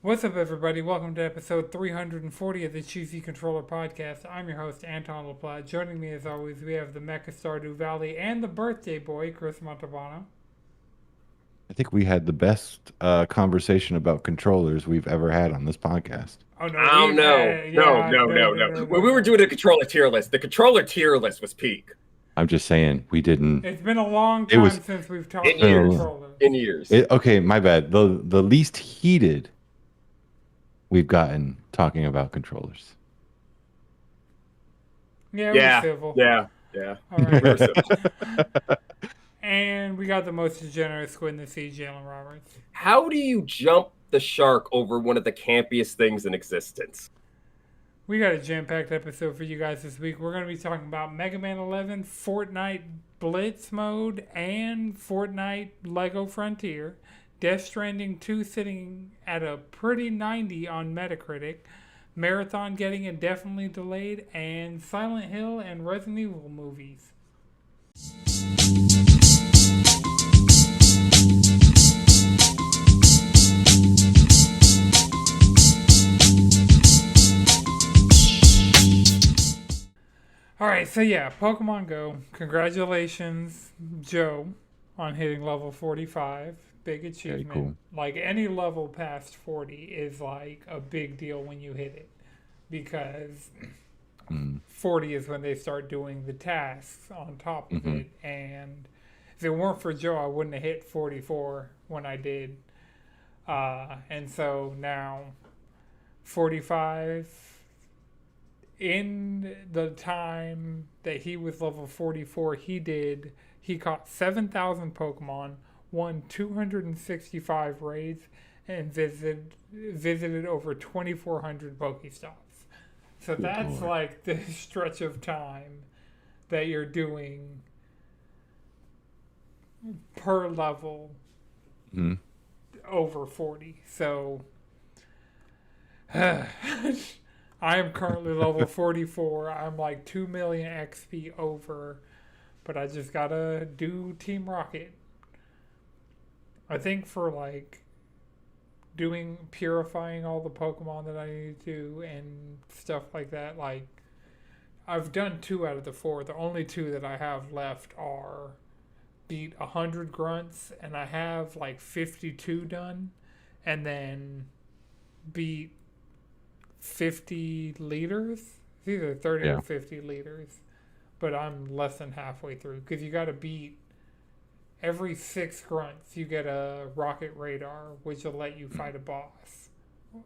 What's up, everybody? Welcome to episode 340 of the Cheesy Controller Podcast. I'm your host, Anton LaPlatte. Joining me, as always, we have the Mecha Stardew Valley and the birthday boy, Chris Montalbano. I think we had the best conversation about controllers we've ever had on this podcast. Oh, no, Oh we've no, had. no, Yeah, no, no, no, no, no. no, When no, we were no. doing the controller tier list was peak I'm just saying we didn't. It's been a long It was time since we've talked in about years. controllers. In years. okay. My bad. The least heated we've gotten talking about controllers. Yeah, it was Yeah, civil. yeah, yeah. All right. We were civil. And we got the most degenerate squid in the sea, Jalen Roberts. How do you jump the shark over one of the campiest things in existence? We got a jam-packed episode for you guys this week. We're going to be talking about Megaman 11, Fortnite Blitz mode, and Fortnite LEGO Frontier. Death Stranding 2 sitting at a pretty 90 on Metacritic. Marathon getting indefinitely delayed, and Silent Hill and Resident Evil movies. Alright, so yeah, Pokemon Go. Congratulations, Joe, on hitting level 45. Big Very achievement. cool. Like, any level past 40 is like a big deal when you hit it. Because Mm, 40 is when they start doing the tasks on top of hmm it. And if it weren't for Joe, I wouldn't have hit 44 when I did. And so now 45 in the time that he was level 44, he caught 7,000 Pokemon, won 265 raids, and visited over 2,400 Pokestops. So good that's lord. like the stretch of time that you're doing per level Mhm. over 40. So I am currently level 44. I'm like 2 million XP over, but I just gotta do Team Rocket. I think for like doing purifying all the Pokemon that I need to do and stuff like that, like I've done 2 out of the 4. The only 2 that I have left are beat 100 grunts, and I have like 52 done, and then beat 50 liters. It's either 30 or Yeah. 50 liters, but I'm less than halfway through because you got to beat every 6 grunts. You get a rocket radar, which will let you fight a boss.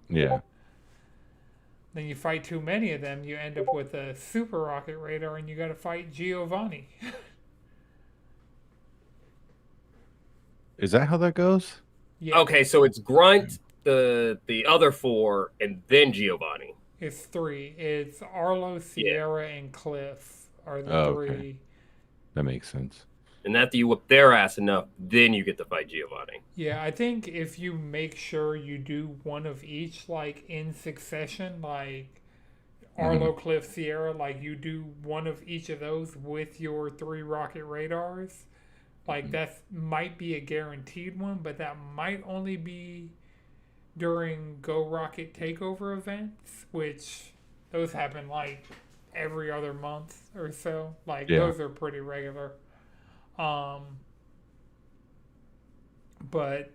Yeah. Then you fight too many of them, you end up with a super rocket radar, and you got to fight Giovanni. Is that how that goes? Yeah, Okay, so it's Grunt, the other four, and then Giovanni. it's 3. It's Arlo, Yeah. Sierra, and Cliff are the Oh, okay. 3. That makes sense. And after you whip their ass enough, then you get to fight Giovanni. Yeah, I think if you make sure you do one of each, like in succession, like Hmm. Arlo, Cliff, Sierra, like you do one of each of those with your 3 rocket radars, like that might be a guaranteed one, but that might only be during Go Rocket Takeover events, which those happen like every other month or so. Like Yeah. those are pretty regular. Um, but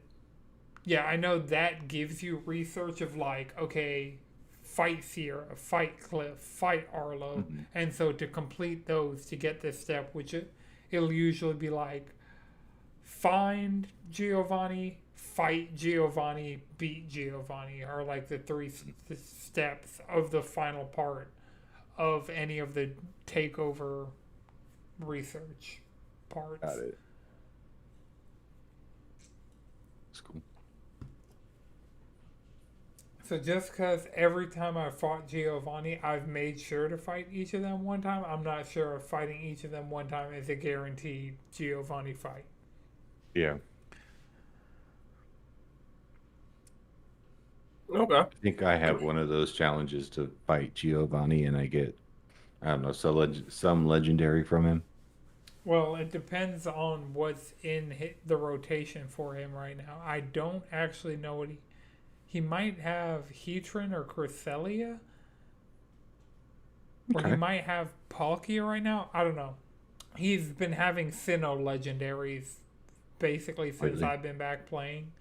yeah, I know that gives you research of like, okay, fight Sierra, fight Cliff, fight Arlo. Hmm. And so to complete those to get this step, it'll usually be like find Giovanni, fight Giovanni, beat Giovanni are like the 3 steps of the final part of any of the takeover research Got parts. it. That's cool. So just because every time I fought Giovanni, I've made sure to fight each of them one time, I'm not sure if fighting each of them one time is a guaranteed Giovanni fight. Yeah. Okay. I think I have one of those challenges to fight Giovanni, and I get, I don't know, some legendary from him. Well, it depends on what's in the rotation for him right now. I don't actually know what he might have Heatran or Cresselia, or he Okay. might have Palkia right now. I don't know. He's been having Sinnoh legendaries basically since Lately. I've been back playing.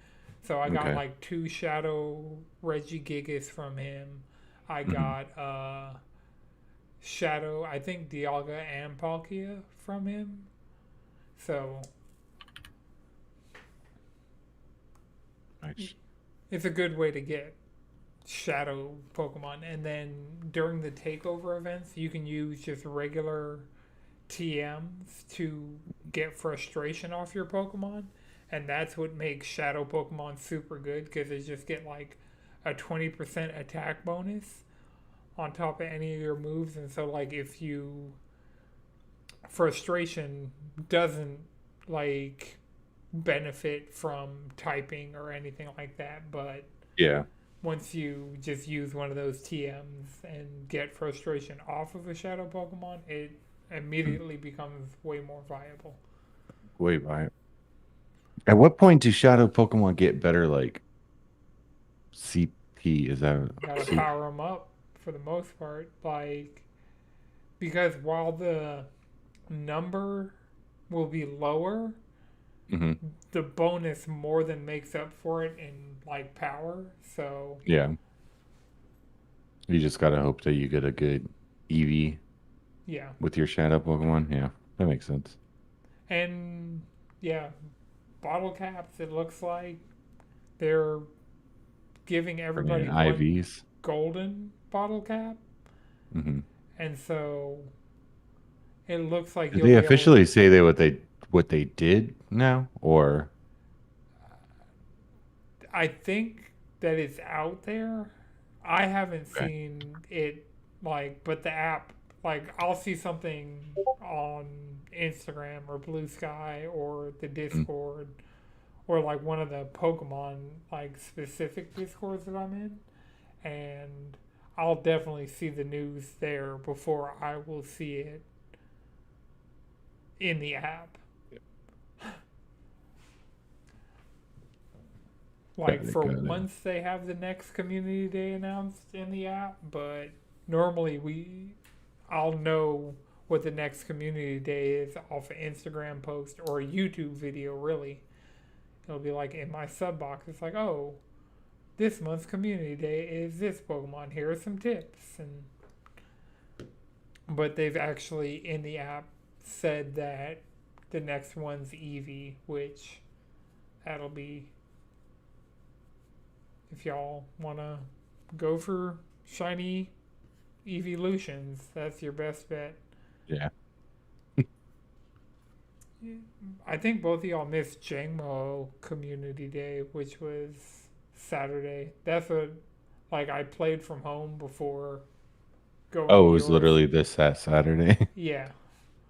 So I got Okay. like 2 Shadow Regigigas from him. I Hmm. got Shadow, I think Dialga and Palkia from him. So Nice. it's a good way to get Shadow Pokemon. And then during the takeover events, you can use just regular TMs to get frustration off your Pokemon. And that's what makes Shadow Pokemon super good because they just get like a 20% attack bonus on top of any of your moves. And so, like, if you. Frustration doesn't, like, benefit from typing or anything like that, but Yeah. once you just use one of those TMs and get frustration off of a Shadow Pokemon, it Hmm. immediately becomes way more viable. Wait, by at what point do shadow Pokemon get better? Like CP? Is that You gotta C? power them up for the most part, like, because while the number will be lower, Hmm. the bonus more than makes up for it in, like, power. So, Yeah. You just gotta hope that you get a good EV yeah. with your shadow Pokemon. Yeah, that makes sense. And, yeah, bottle caps, it looks like they're giving For an everybody one IVs. golden bottle cap. Hmm. And so it looks like Did you'll they be able. officially say what they did now, or I think that it's out there. I haven't okay? seen it, like, but the app, like, I'll see something on Instagram or Blue Sky or the Mm. Discord or like one of the Pokemon, like, specific Discords that I'm in, and I'll definitely see the news there before I will see it in the app. Got Like, it. for Got it. once they have the next community day announced in the app, but normally I'll know what the next community day is off an Instagram post or a YouTube video. Really, it'll be like in my sub box. It's like, oh, this month's community day is this Pokemon. Here are some tips, and but they've actually in the app said that the next one's Eevee, which that'll be if y'all wanna go for shiny evolutions. That's your best bet. Yeah. I think both of y'all missed Jangmo Community Day, which was Saturday. That's a like I played from home before going to Oh, it was yours. literally this Saturday. Yeah.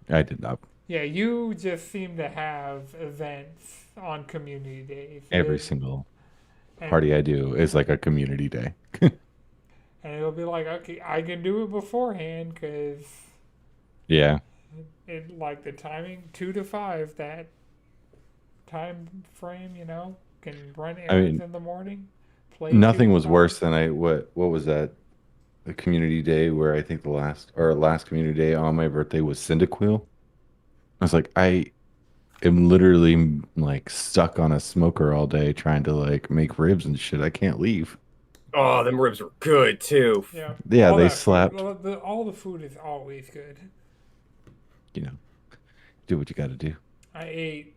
I did not. Yeah, you just seem to have events on community days. Every single And party I do is like a community day. and it'll be like, okay, I can do it beforehand because Yeah. it like the timing 2 to 5 that time frame, can run I errands mean, in the morning, play two nothing to was five. worse than what was that? The community day where I think the last community day on my birthday was Cyndaquil. I was like, I am literally like stuck on a smoker all day trying to like make ribs and shit. I can't leave. Oh, them ribs were good too. Yeah, Yeah, all they that food, slapped. all the food is always good. You know, do what you got to do. I ate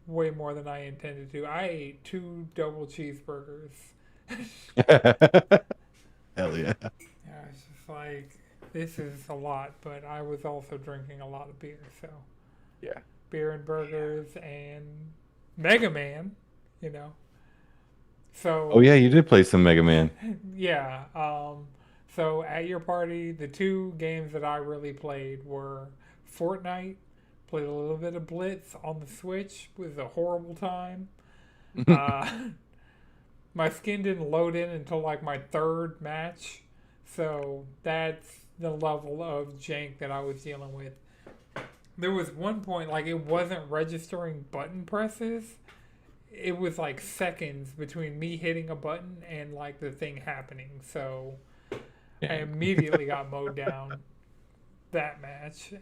way more than I intended to. I ate 2 double cheeseburgers. Hell yeah. Yeah, it's just like this is a lot, but I was also drinking a lot of beer, so Yeah. beer and burgers and Megaman, you know. Oh So yeah, you did play some Mega Man. yeah, so at your party, the 2 games that I really played were Fortnite. Played a little bit of Blitz on the Switch. It was a horrible time. Uh, my skin didn't load in until like my 3rd match, so that's the level of jank that I was dealing with. There was one point like it wasn't registering button presses. it was like seconds between me hitting a button and like the thing happening. So I Yeah. immediately got mowed down that match.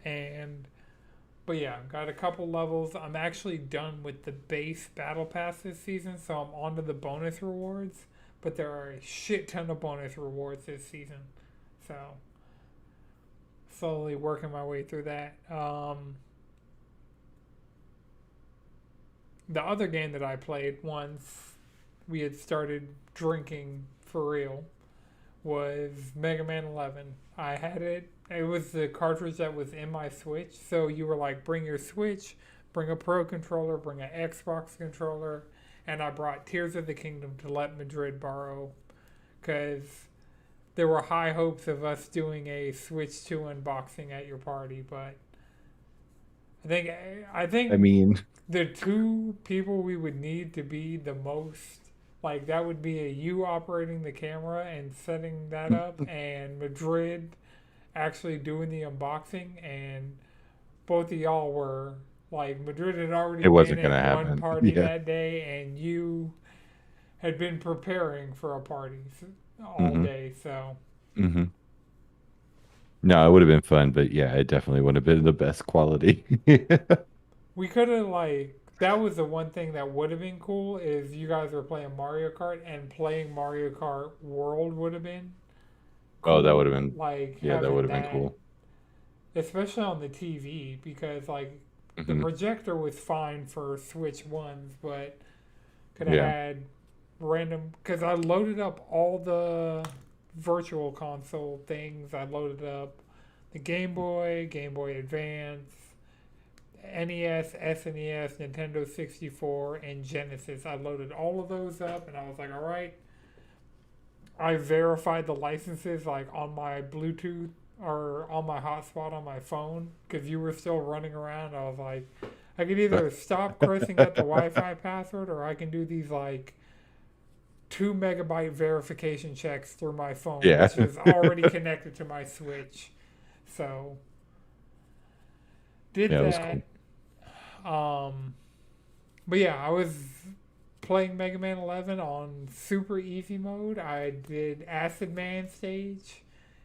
But yeah, got a couple levels. I'm actually done with the base battle pass this season, so I'm on to the bonus rewards. But there are a shit ton of bonus rewards this season, so slowly working my way through that. The other game that I played once we had started drinking for real was Mega Man 11. I had it. It was the cartridge that was in my Switch. So you were like, bring your Switch, bring a Pro controller, bring an Xbox controller, and I brought Tears of the Kingdom to let Madrid borrow, because there were high hopes of us doing a Switch 2 unboxing at your party. But I think I I think mean, the two people we would need to be the most like that would be a you operating the camera and setting that up, and Madrid actually doing the unboxing. And both of y'all were like, Madrid had already it been wasn't gonna at one happen. party Yeah. that day, and you had been preparing for a party all hmm day. So hmm No, it would have been fun, but yeah, it definitely would have been the best quality. we could have like that was the one thing that would have been cool is you guys were playing Mario Kart, and playing Mario Kart World would have been Oh, that would cool. have been, Like yeah, that would having have been that, cool. especially on the TV, because like the hmm projector was fine for Switch ones, but could have Yeah. had random, because I loaded up all the virtual console things. I loaded up the Game Boy, Game Boy Advance, NES, SNES, Nintendo 64, and Genesis. I loaded all of those up, and I was like, all right. I verified the licenses like on my Bluetooth or on my hotspot on my phone, because you were still running around. I was like, I could either stop cursing at the Wi-Fi password, or I can do these like 2 megabyte verification checks through my phone, Yeah. which is already connected to my Switch. So did Yeah, it was that. cool. Um, but yeah, I was playing Mega Man 11 on super easy mode. I did Acid Man stage.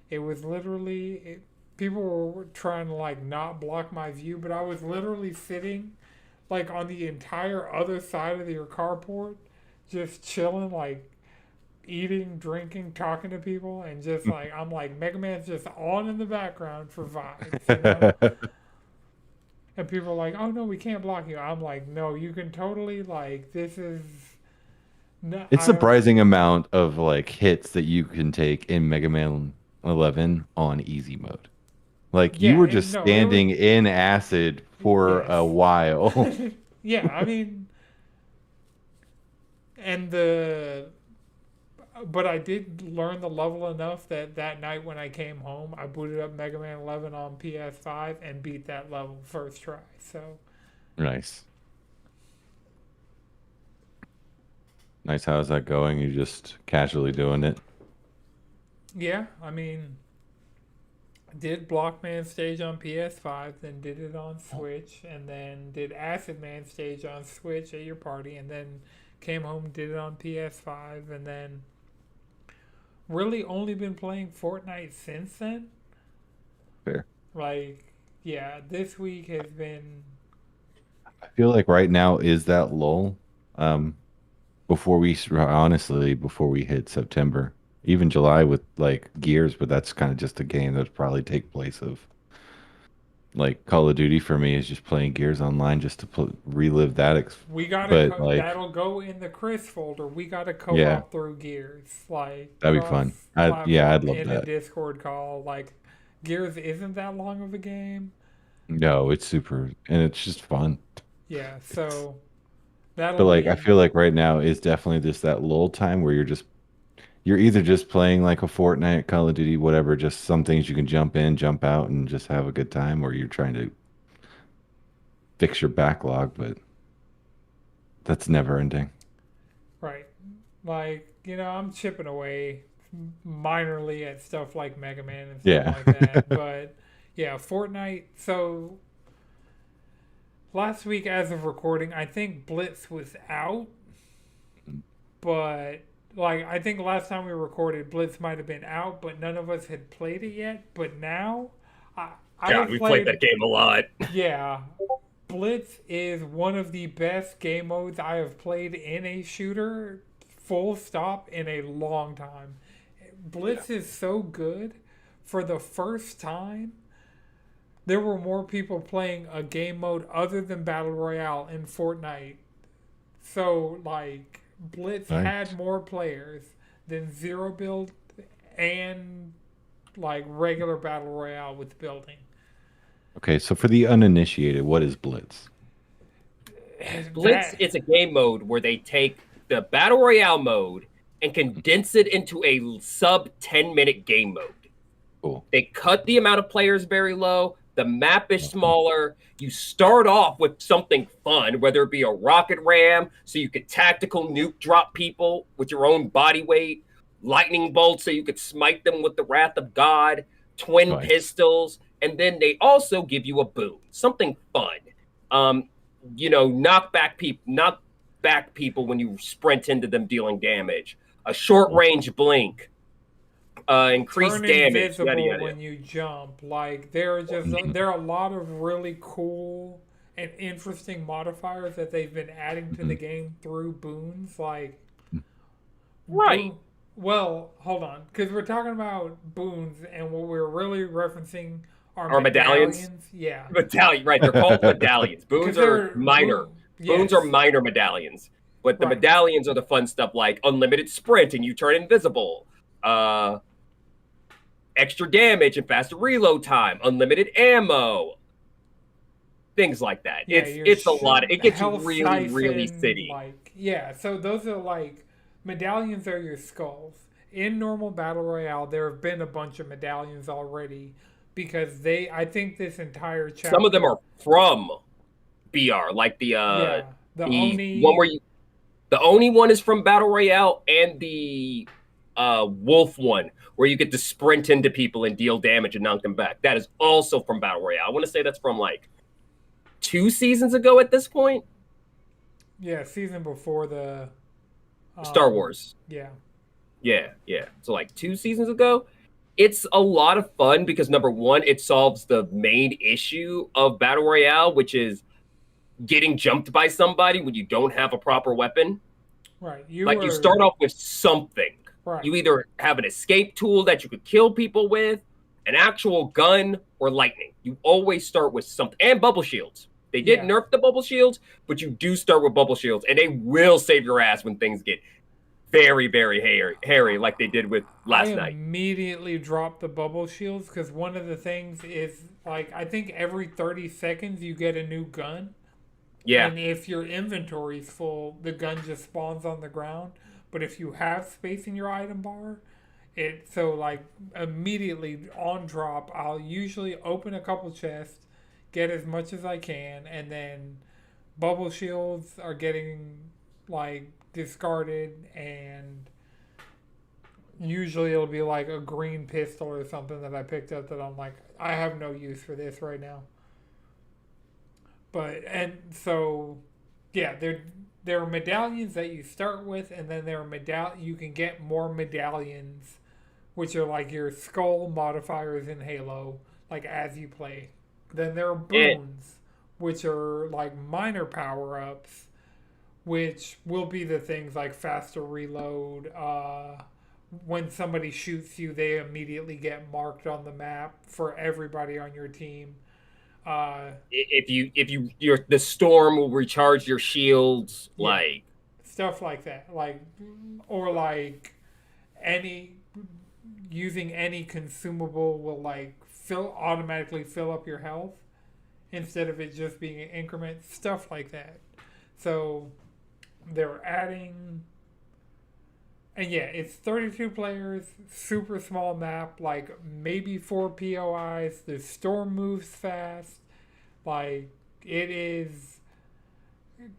It was literally people were trying to like not block my view, but I was literally sitting like on the entire other side of your carport, just chilling, like eating, drinking, talking to people, and just like I'm like Mega Man's just on in the background for vibes. And people are like, "Oh no, we can't block you." I'm like, "No, you can totally like this is no, It's I surprising amount of like hits that you can take in Mega Man 11 on easy mode. Like you yeah, were and just no, it was standing in acid for a yes, while. yeah. I mean, and the but I did learn the level enough that that night when I came home, I booted up Mega Man 11 on PS5 and beat that level first try. So Nice. Nice. How's that going? You just casually doing it? yeah, I mean, did Blockman stage on PS5, then did it on Switch, and then did Acid Man stage on Switch at your party, and then came home, did it on PS5, and then really only been playing Fortnite since then. Fair. Like, yeah, this week has been. I feel like right now is that lull. Um, before we honestly, before we hit September, even July with like Gears, but that's kind of just a game that would probably take place of like Call of Duty for me is just playing Gears online just to relive that. We gotta. But like, That'll go in the Chris folder. We gotta co yeah, op through Gears. Like, that'd be cross fun. I'd platform love in a that. Discord call. Like, Gears isn't that long of a game. No, it's super, and it's just fun. Yeah, It's so but that'll like I be. feel like right now is definitely just that lull time where you're either just playing like a Fortnite, Call of Duty, whatever, just some things you can jump in, jump out, and just have a good time, or you're trying to fix your backlog, but that's never ending. Right. Like, I'm chipping away minorly at stuff like Mega Man and stuff Yeah. like that. But yeah, Fortnite. So last week as of recording, I think Blitz was out, but like I think last time we recorded, Blitz might have been out, but none of us had played it yet. But now, I God, have we played that game a lot. Yeah, Blitz is one of the best game modes I have played in a shooter, full stop, in a long time. Blitz is so good. For the first time, there were more people playing a game mode other than Battle Royale in Fortnite. So, like, Blitz Right. had more players than Zero Build and, like, regular Battle Royale with building. Okay, so for the uninitiated, what is Blitz? Blitz That, is a game mode where they take the battle royale mode and condense it into a sub 10-minute game mode. Cool. They cut the amount of players very low. The map is Awesome. smaller. You start off with something fun, whether it be a rocket ram, so you could tactical nuke drop people with your own body weight, lightning bolts, so you could smite them with the wrath of God, twin Nice. pistols, and then they also give you a boon, something fun. Knock back people when you sprint into them, dealing damage. A short range blink, increased turn damage, invisible yada yada. when you jump. Like there are a lot of really cool and interesting modifiers that they've been adding to the game through boons. Like Right. well, hold on, because we're talking about boons, and what we're really referencing are Are medallions? Yeah, Medallion, right? They're called medallions. Boons are minor. Boons Yes, are minor medallions, but the right. medallions are the fun stuff like unlimited sprint and you turn invisible, extra damage and faster reload time, unlimited ammo, things like that. Yeah, It's a lot. It gets health really really siphon, city. like yeah. So those are like medallions are your skulls. In normal battle royale, there have been a bunch of medallions already because I think this entire chapter. Some of them are from BR, like Yeah, the the Oni. one where you the Oni one is from Battle Royale, and the Wolf one where you get to sprint into people and deal damage and knock them back. That is also from Battle Royale. I want to say that's from like 2 seasons ago at this point. Yeah, season before the Star Wars. Yeah, Yeah. So like 2 seasons ago. It's a lot of fun because number one, it solves the main issue of Battle Royale, which is getting jumped by somebody when you don't have a proper weapon. right. You start off with something. right. You either have an escape tool that you could kill people with, an actual gun, or lightning. You always start with something. And bubble shields. They did nerf the bubble shields, but you do start with bubble shields, and they will save your ass when things get very, very hairy like they did with last I night. immediately dropped the bubble shields because one of the things is like I think every 30 seconds you get a new gun. Yeah. And if your inventory's full, the gun just spawns on the ground. But if you have space in your item bar, like immediately on drop, I'll usually open a couple chests, get as much as I can, and then bubble shields are getting like discarded, and usually it'll be like a green pistol or something that I picked up that I'm like, I have no use for this right now. And so, yeah, there are medallions that you start with, and then there are you can get more medallions, which are like your skull modifiers in Halo, like as you play. Then there are boons, which are like minor power ups, which will be the things like faster reload. When somebody shoots you, they immediately get marked on the map for everybody on your team. The storm will recharge your shields, Yeah. like Stuff like that, or using any consumable will like automatically fill up your health instead of it just being an increment. Stuff like that. So they're adding, and yeah, it's 32 players, super small map, like maybe 4 POIs. The storm moves fast, like it is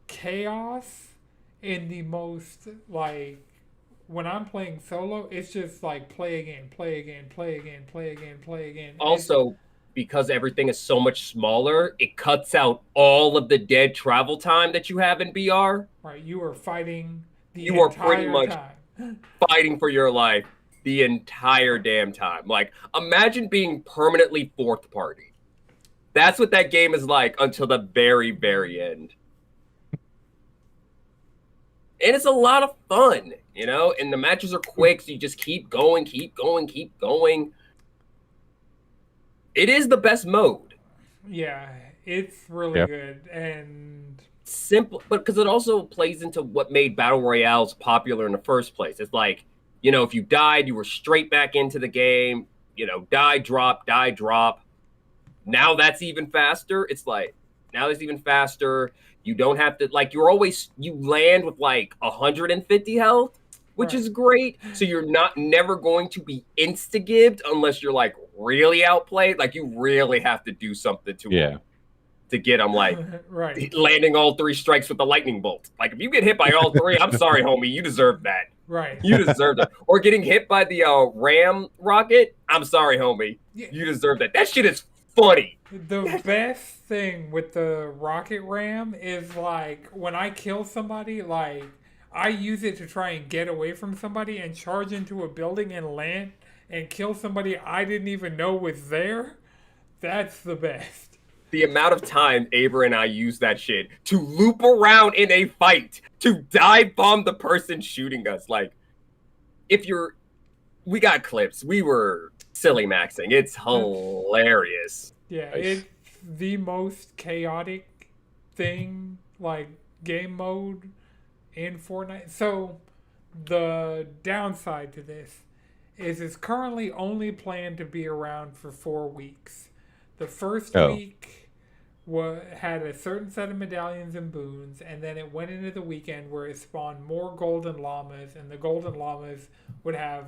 chaos in the most like when I'm playing solo, it's just like play again, play again, play again, play again, play again. also because everything is so much smaller, it cuts out all of the dead travel time that you have in BR. Right, you are fighting the You are pretty entire much time. fighting for your life the entire damn time. Like, imagine being permanently fourth party. That's what that game is like until the very, very end. And it's a lot of fun, you know? And the matches are quick, so you just keep going, keep going, keep going. It is the best mode. Yeah, it's really good. And simple, but because it also plays into what made battle royales popular in the first place. It's like, you know, if you died, you were straight back into the game. You know, die, drop, die, drop. Now that's even faster. It's like, now it's even faster. You don't have to, like, you land with like 150 health, which Right. is great. So you're never going to be insta-gibbed unless you're like really outplayed. Like, you really have to do something to get them, like right. landing all 3 strikes with the lightning bolt. Like, if you get hit by all 3, I'm sorry, homie, you deserve that. Right. You deserve that. Or getting hit by the ram rocket, I'm sorry, homie, you deserve that. That shit is funny. The best thing with the rocket ram is, like, when I kill somebody, like, I use it to try and get away from somebody and charge into a building and land and kill somebody I didn't even know was there. That's the best. The amount of time Aber and I use that shit to loop around in a fight to dive bomb the person shooting us. Like, we got clips. We were silly maxing. It's hilarious. Yeah, it's the most chaotic thing, like, game mode in Fortnite. So, the downside to this is it's currently only planned to be around for 4 weeks. The first week had a certain set of medallions and boons, and then it went into the weekend where it spawned more golden llamas, and the golden llamas would have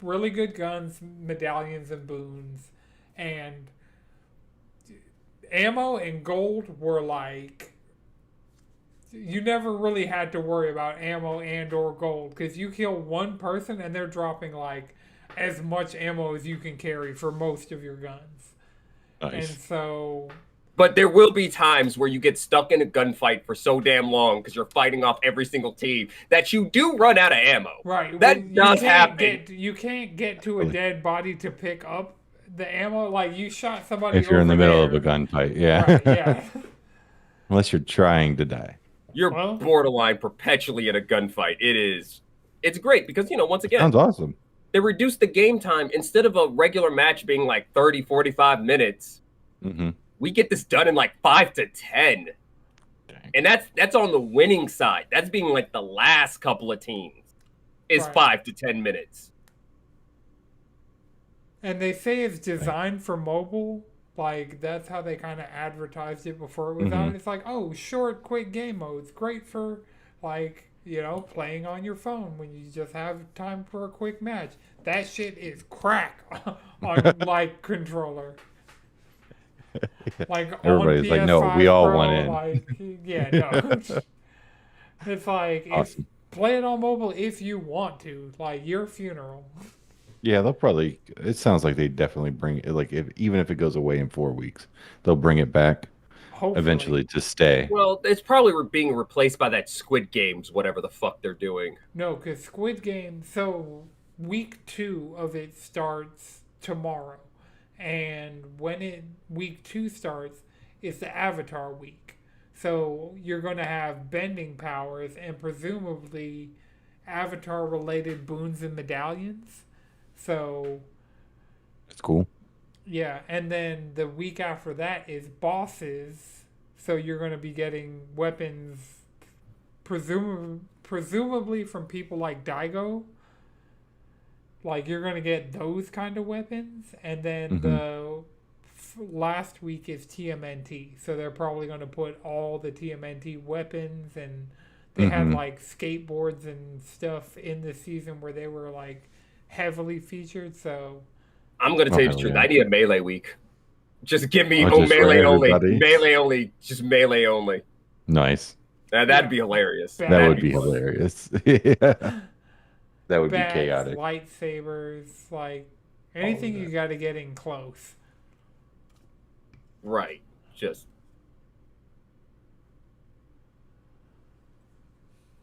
really good guns, medallions, and boons, and ammo and gold were like, you never really had to worry about ammo and or gold, because you kill one person and they're dropping like as much ammo as you can carry for most of your guns. Nice. And so, but there will be times where you get stuck in a gunfight for so damn long because you're fighting off every single team that you do run out of ammo. Right. That does happen. You can't get to a dead body to pick up the ammo. Like, you shot somebody if you're in the middle of a there. gunfight. Yeah. Right, yeah. Unless you're trying to die. You're borderline perpetually in a gunfight. It's great because, you know, once again, sounds awesome. They reduced the game time. Instead of a regular match being like 30, 45 minutes, we get this done in like 5 to 10. Dang. And that's on the winning side. That's being like the last couple of teams is 5 to 10 minutes. And they say it's designed for mobile. Like, that's how they kind of advertised it before it was out. It's like, oh, short, quick game modes. Great for, like, you know, playing on your phone when you just have time for a quick match. That shit is crack on, like, controller. Like, everybody's on like, no, we all want in. Like, yeah, no. It's like, awesome. Play it on mobile if you want to. Like, your funeral. Yeah, they'll probably. It sounds like they definitely bring it. Like, even if it goes away in 4 weeks, they'll bring it back. Hopefully. Eventually to stay. Well, it's probably being replaced by that Squid Games, whatever the fuck they're doing. No, because Squid Game. So week 2 of it starts tomorrow, and when week 2 starts, it's the Avatar week. So you're going to have bending powers and presumably Avatar-related boons and medallions. So that's cool. Yeah, and then the week after that is bosses. So you're going to be getting weapons, presumably from people like Daigo. Like, you're going to get those kind of weapons. And then the last week is TMNT. So they're probably going to put all the TMNT weapons, and they had like skateboards and stuff in the season where they were like heavily featured. So I'm going to tell you the truth. I need a melee week. Just give me just melee only. Melee only. Just melee only. Nice. That'd be hilarious. That would be hilarious. Yeah. That would be chaotic. Lightsabers, like anything you got to get in close. Right.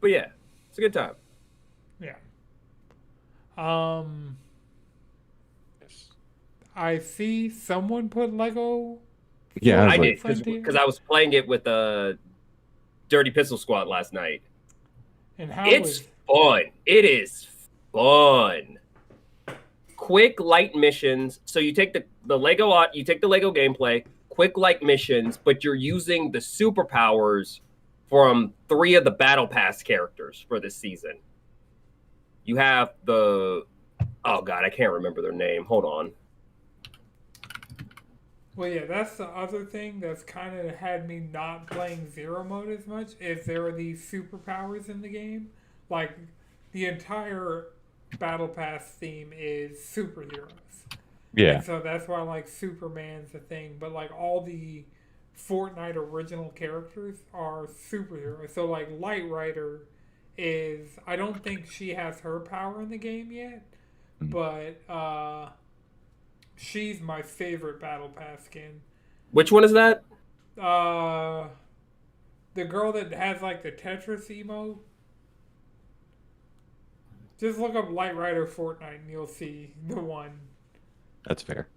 But yeah, it's a good time. Yeah. Um, I see someone put Lego Yeah, I was I like, did Fortnite because Frontier. I was playing it with Dirty Pistol Squad last night. And how It's was fun. It is fun. Quick light missions. So you take the Lego gameplay, quick light missions, but you're using the superpowers from 3 of the Battle Pass characters for this season. You have oh god, I can't remember their name. Hold on. Well, yeah, that's the other thing that's kind of had me not playing Zero Mode as much. Is there are these superpowers in the game? Like, the entire Battle Pass theme is superheroes. And yeah, so that's why, like, Superman's a thing. But, like, all the Fortnite original characters are superheroes. So, like, Light Rider is. I don't think she has her power in the game yet. Mhm. But, she's my favorite Battle Pass skin. Which one is that? Uh, the girl that has like the Tetris emo. Just look up Light Rider Fortnite and you'll see the one. that's fair.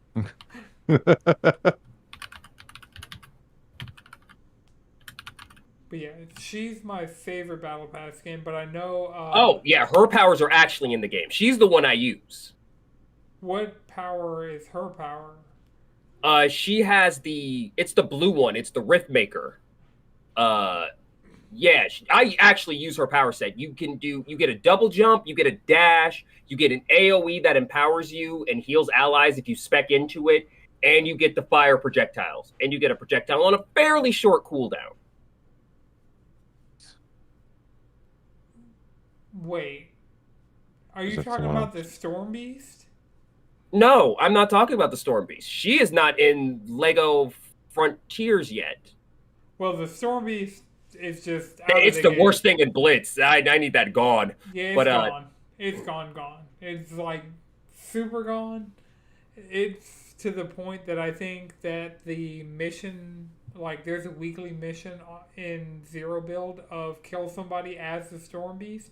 But yeah, she's my favorite Battle Pass skin. But I know Oh, yeah, her powers are actually in the game. She's the one I use. what power is her power. She has it's the blue one. It's the Rift Maker. Yeah, I actually use her power set. You get a double jump, you get a dash, you get an AoE that empowers you and heals allies if you spec into it, and you get the fire projectiles. And you get a projectile on a fairly short cooldown. Wait, are Is you that talking someone about else? the Storm Beast? No, I'm not talking about the Storm Beast. She is not in LEGO Frontiers yet. Well, the Storm Beast is just out of It's the the game. worst thing in Blitz. I need that gone. Yeah, it's But gone. It's gone. It's like super gone. It's to the point that I think that the mission, like there's a weekly mission in Zero Build of kill somebody as the Storm Beast.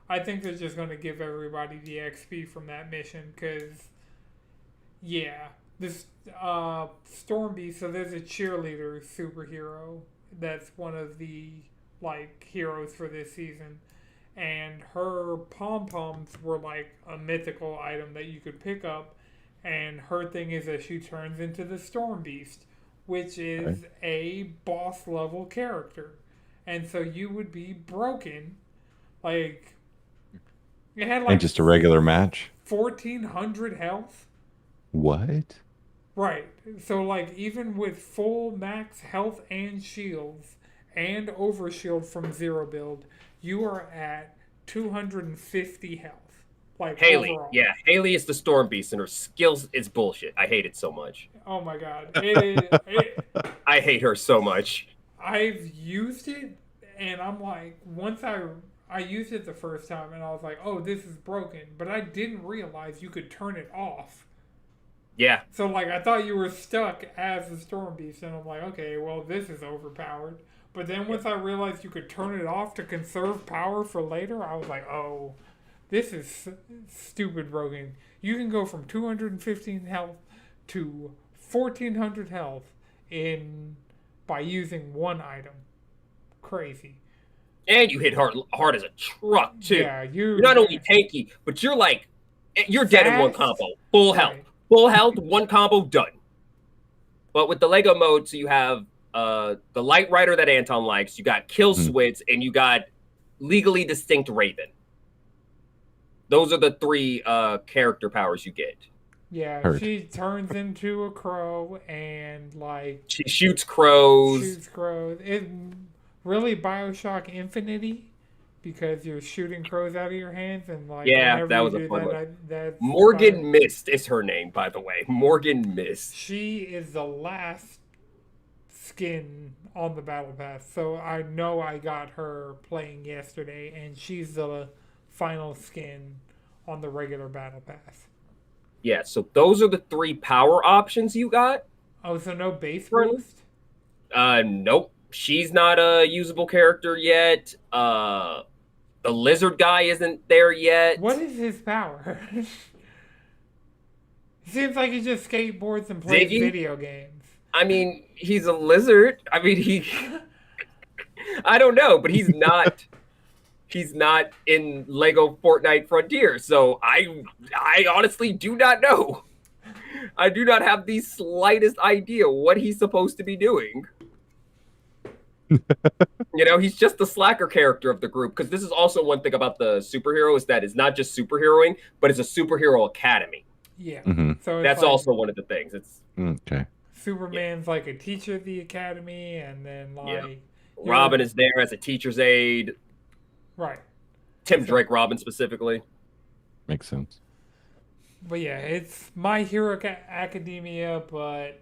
I think they're just going to give everybody the XP from that mission because, yeah, this Storm Beast. So there's a cheerleader superhero that's one of the like heroes for this season, and her pom poms were like a mythical item that you could pick up. And her thing is that she turns into the Storm Beast, which is Okay. a boss level character. And so you would be broken. Like, it had And like just a regular match. 1400 health. What? Right. So, like, even with full max health and shields and overshield from Zero Build, you are at 250 health. Like, Haley, overall. yeah, Haley is the Storm Beast, and her skills is bullshit. I hate it so much. Oh my god. I hate her so much. I've used it, and I'm like, once I used it the first time, and I was like, oh, this is broken. But I didn't realize you could turn it off. Yeah, So, like, I thought you were stuck as the Storm Beast, and I'm like, okay, well, this is overpowered. But then once I realized you could turn it off to conserve power for later, I was like, oh, this is stupid broken. You can go from 215 health to 1400 health in by using one item. Crazy. and you hit hard as a truck too. Yeah, You're not only tanky, but you're dead in one Fast? combo. Full health, Right. full health, one combo done. But with the Lego mode, so you have the Light Rider that Anton likes, you got Kill Switz, and you got Legally Distinct Raven. Those are the 3 character powers you get. Yeah, Heard. she turns into a crow and like She shoots crows. shoots crows. It really Bioshock Infinity because you're shooting crows out of your hands and like Yeah, whenever that you was a do fun that, one. that's Morgan Mist is her name, by the way. Morgan Mist. She is the last skin on the battle pass, so I know I got her playing yesterday, and she's the final skin on the regular battle pass. Yeah, so those are the 3 power options you got. Oh, so no base Right. boost? Nope. She's not a usable character yet. The lizard guy isn't there yet. What is his power? Seems like he just skateboards and plays Ziggy? video games. I mean, he's a lizard. I mean, I don't know, but he's not. He's not in Lego Fortnite Frontier, so I honestly do not know. I do not have the slightest idea what he's supposed to be doing. He's just the slacker character of the group, because this is also one thing about the superhero is that it's not just superheroing, but it's a superhero academy. Yeah. So it's that's like also one of the things. It's okay. Superman's like a teacher of the academy, and then Robin is there as a teacher's aide. Right. Tim Drake Robin specifically. Makes sense. But yeah, it's My Hero Academia, but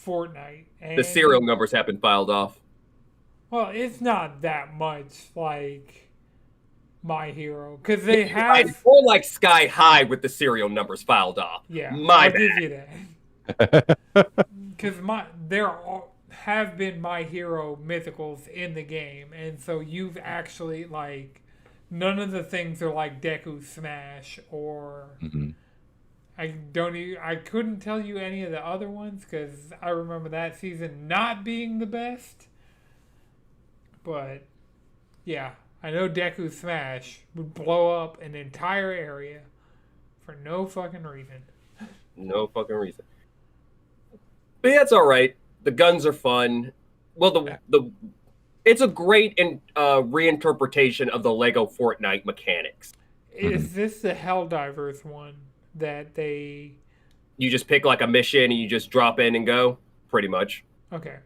Fortnite. And, The serial numbers have been filed off. Well, it's not that much like My Hero, because they have. It's more like Sky High with the serial numbers filed off. Yeah, My I'll bad. give you that. Because have been My Hero mythicals in the game, and so you've actually none of the things are like Deku Smash or. I couldn't tell you any of the other ones because I remember that season not being the best. But yeah, I know Deku Smash would blow up an entire area for no fucking reason. No fucking reason. But yeah, it's all right. The guns are fun. Well, it's a great reinterpretation of the Lego Fortnite mechanics. Is this the Helldivers one that they? You just pick like a mission and you just drop in and go, pretty much. Okay.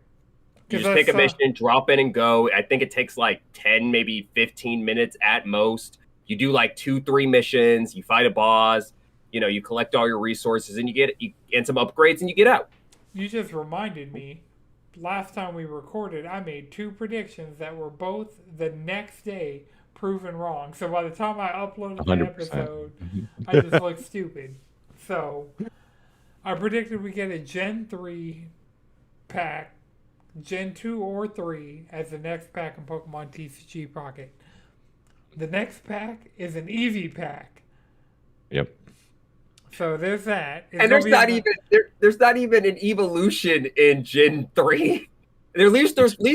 You just pick a mission, drop in and go. I think it takes like 10, maybe 15 minutes at most. You do like 2-3 missions. You fight a boss. You collect all your resources and you get some upgrades and you get out. You just reminded me. Last time we recorded, I made 2 predictions that were both the next day proven wrong. So by the time I uploaded the 100%. episode, I just looked stupid. So I predicted we get a Gen 3 pack, Gen 2 or 3 as the next pack in Pokemon TCG Pocket. The next pack is an Eevee pack. Yep. So there's that. And there's not even an evolution in Gen 3. At least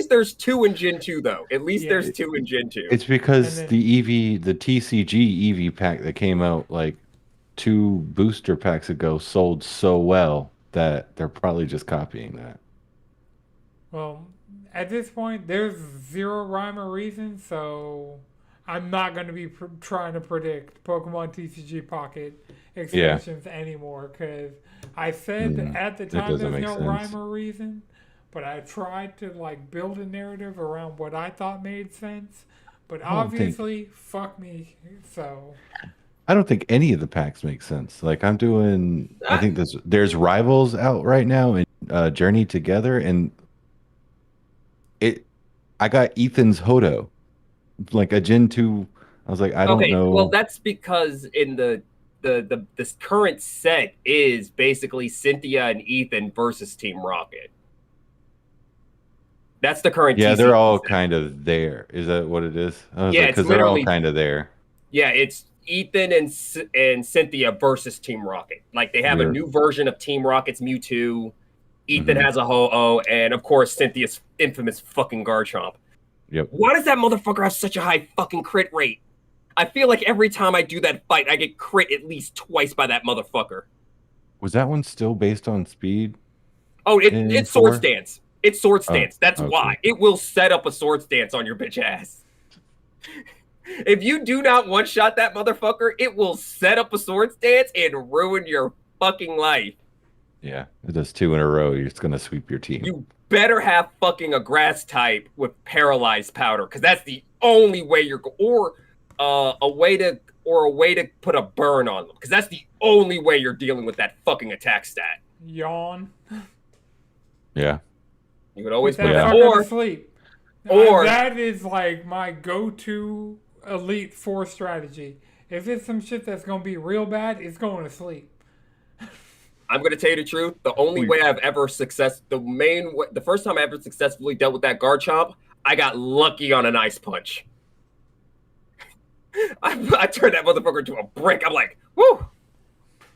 there's 2 in Gen 2 though. At least there's 2 in Gen 2. It's because the TCG Eevee pack that came out like 2 booster packs ago sold so well that they're probably just copying that. Well, at this point, there's zero rhyme or reason, so I'm not going to be trying to predict Pokemon TCG Pocket expansions anymore, because I said at the time there's no rhyme or reason, but I tried to build a narrative around what I thought made sense, but obviously, fuck me, so... I don't think any of the packs make sense. I think there's Rivals out right now and Journey Together, and I got Ethan's Hodo, like a Gen 2. I was like, I don't know. Well, that's because in this current set is basically Cynthia and Ethan versus Team Rocket. That's the current. Yeah, TCG they're all set. kind of there. Is that what it is? Yeah, because they're all kind of there. Yeah, it's Ethan and Cynthia versus Team Rocket. Like they have a new version of Team Rocket's Mewtwo. Ethan has a Ho-Oh, and of course Cynthia's infamous fucking Garchomp. Yep. Why does that motherfucker have such a high fucking crit rate? I feel like every time I do that fight, I get crit at least twice by that motherfucker. Was that one still based on speed? Oh, it's sword stance. It's sword stance. That's okay. why. It will set up a sword stance on your bitch ass. If you do not one-shot that motherfucker, it will set up a sword stance and ruin your fucking life. Yeah, it does 2 in a row. You're just going to sweep your team. You better have fucking a grass type with paralyzed powder, because that's the only way you're or a way to put a burn on them, because that's the only way you're dealing with that fucking attack stat. Yawn. Yeah. You could always put that or sleep. Or that is my go-to Elite 4 strategy. If it's some shit that's gonna be real bad, it's going to sleep. I'm gonna tell you the truth. The only way I've ever the first time I ever successfully dealt with that Garchomp, I got lucky on an ice punch. I turned that motherfucker into a brick. I'm like, whoo!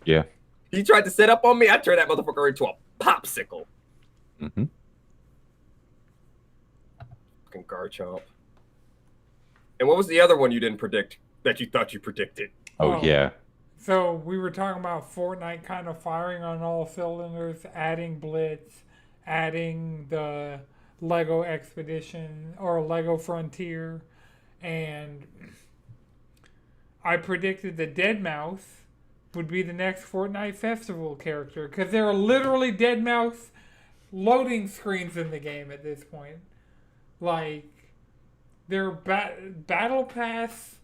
Yeah. He tried to set up on me. I turned that motherfucker into a popsicle. Mm-hmm. Fucking Garchomp. And what was the other one you didn't predict that you thought you predicted? Oh yeah. So we were talking about Fortnite kind of firing on all cylinders, adding Blitz, adding the LEGO Expedition or LEGO Frontier, and I predicted the Deadmau5 would be the next Fortnite Festival character because there are literally Deadmau5 loading screens in the game at this point. Like, there are Battle Pass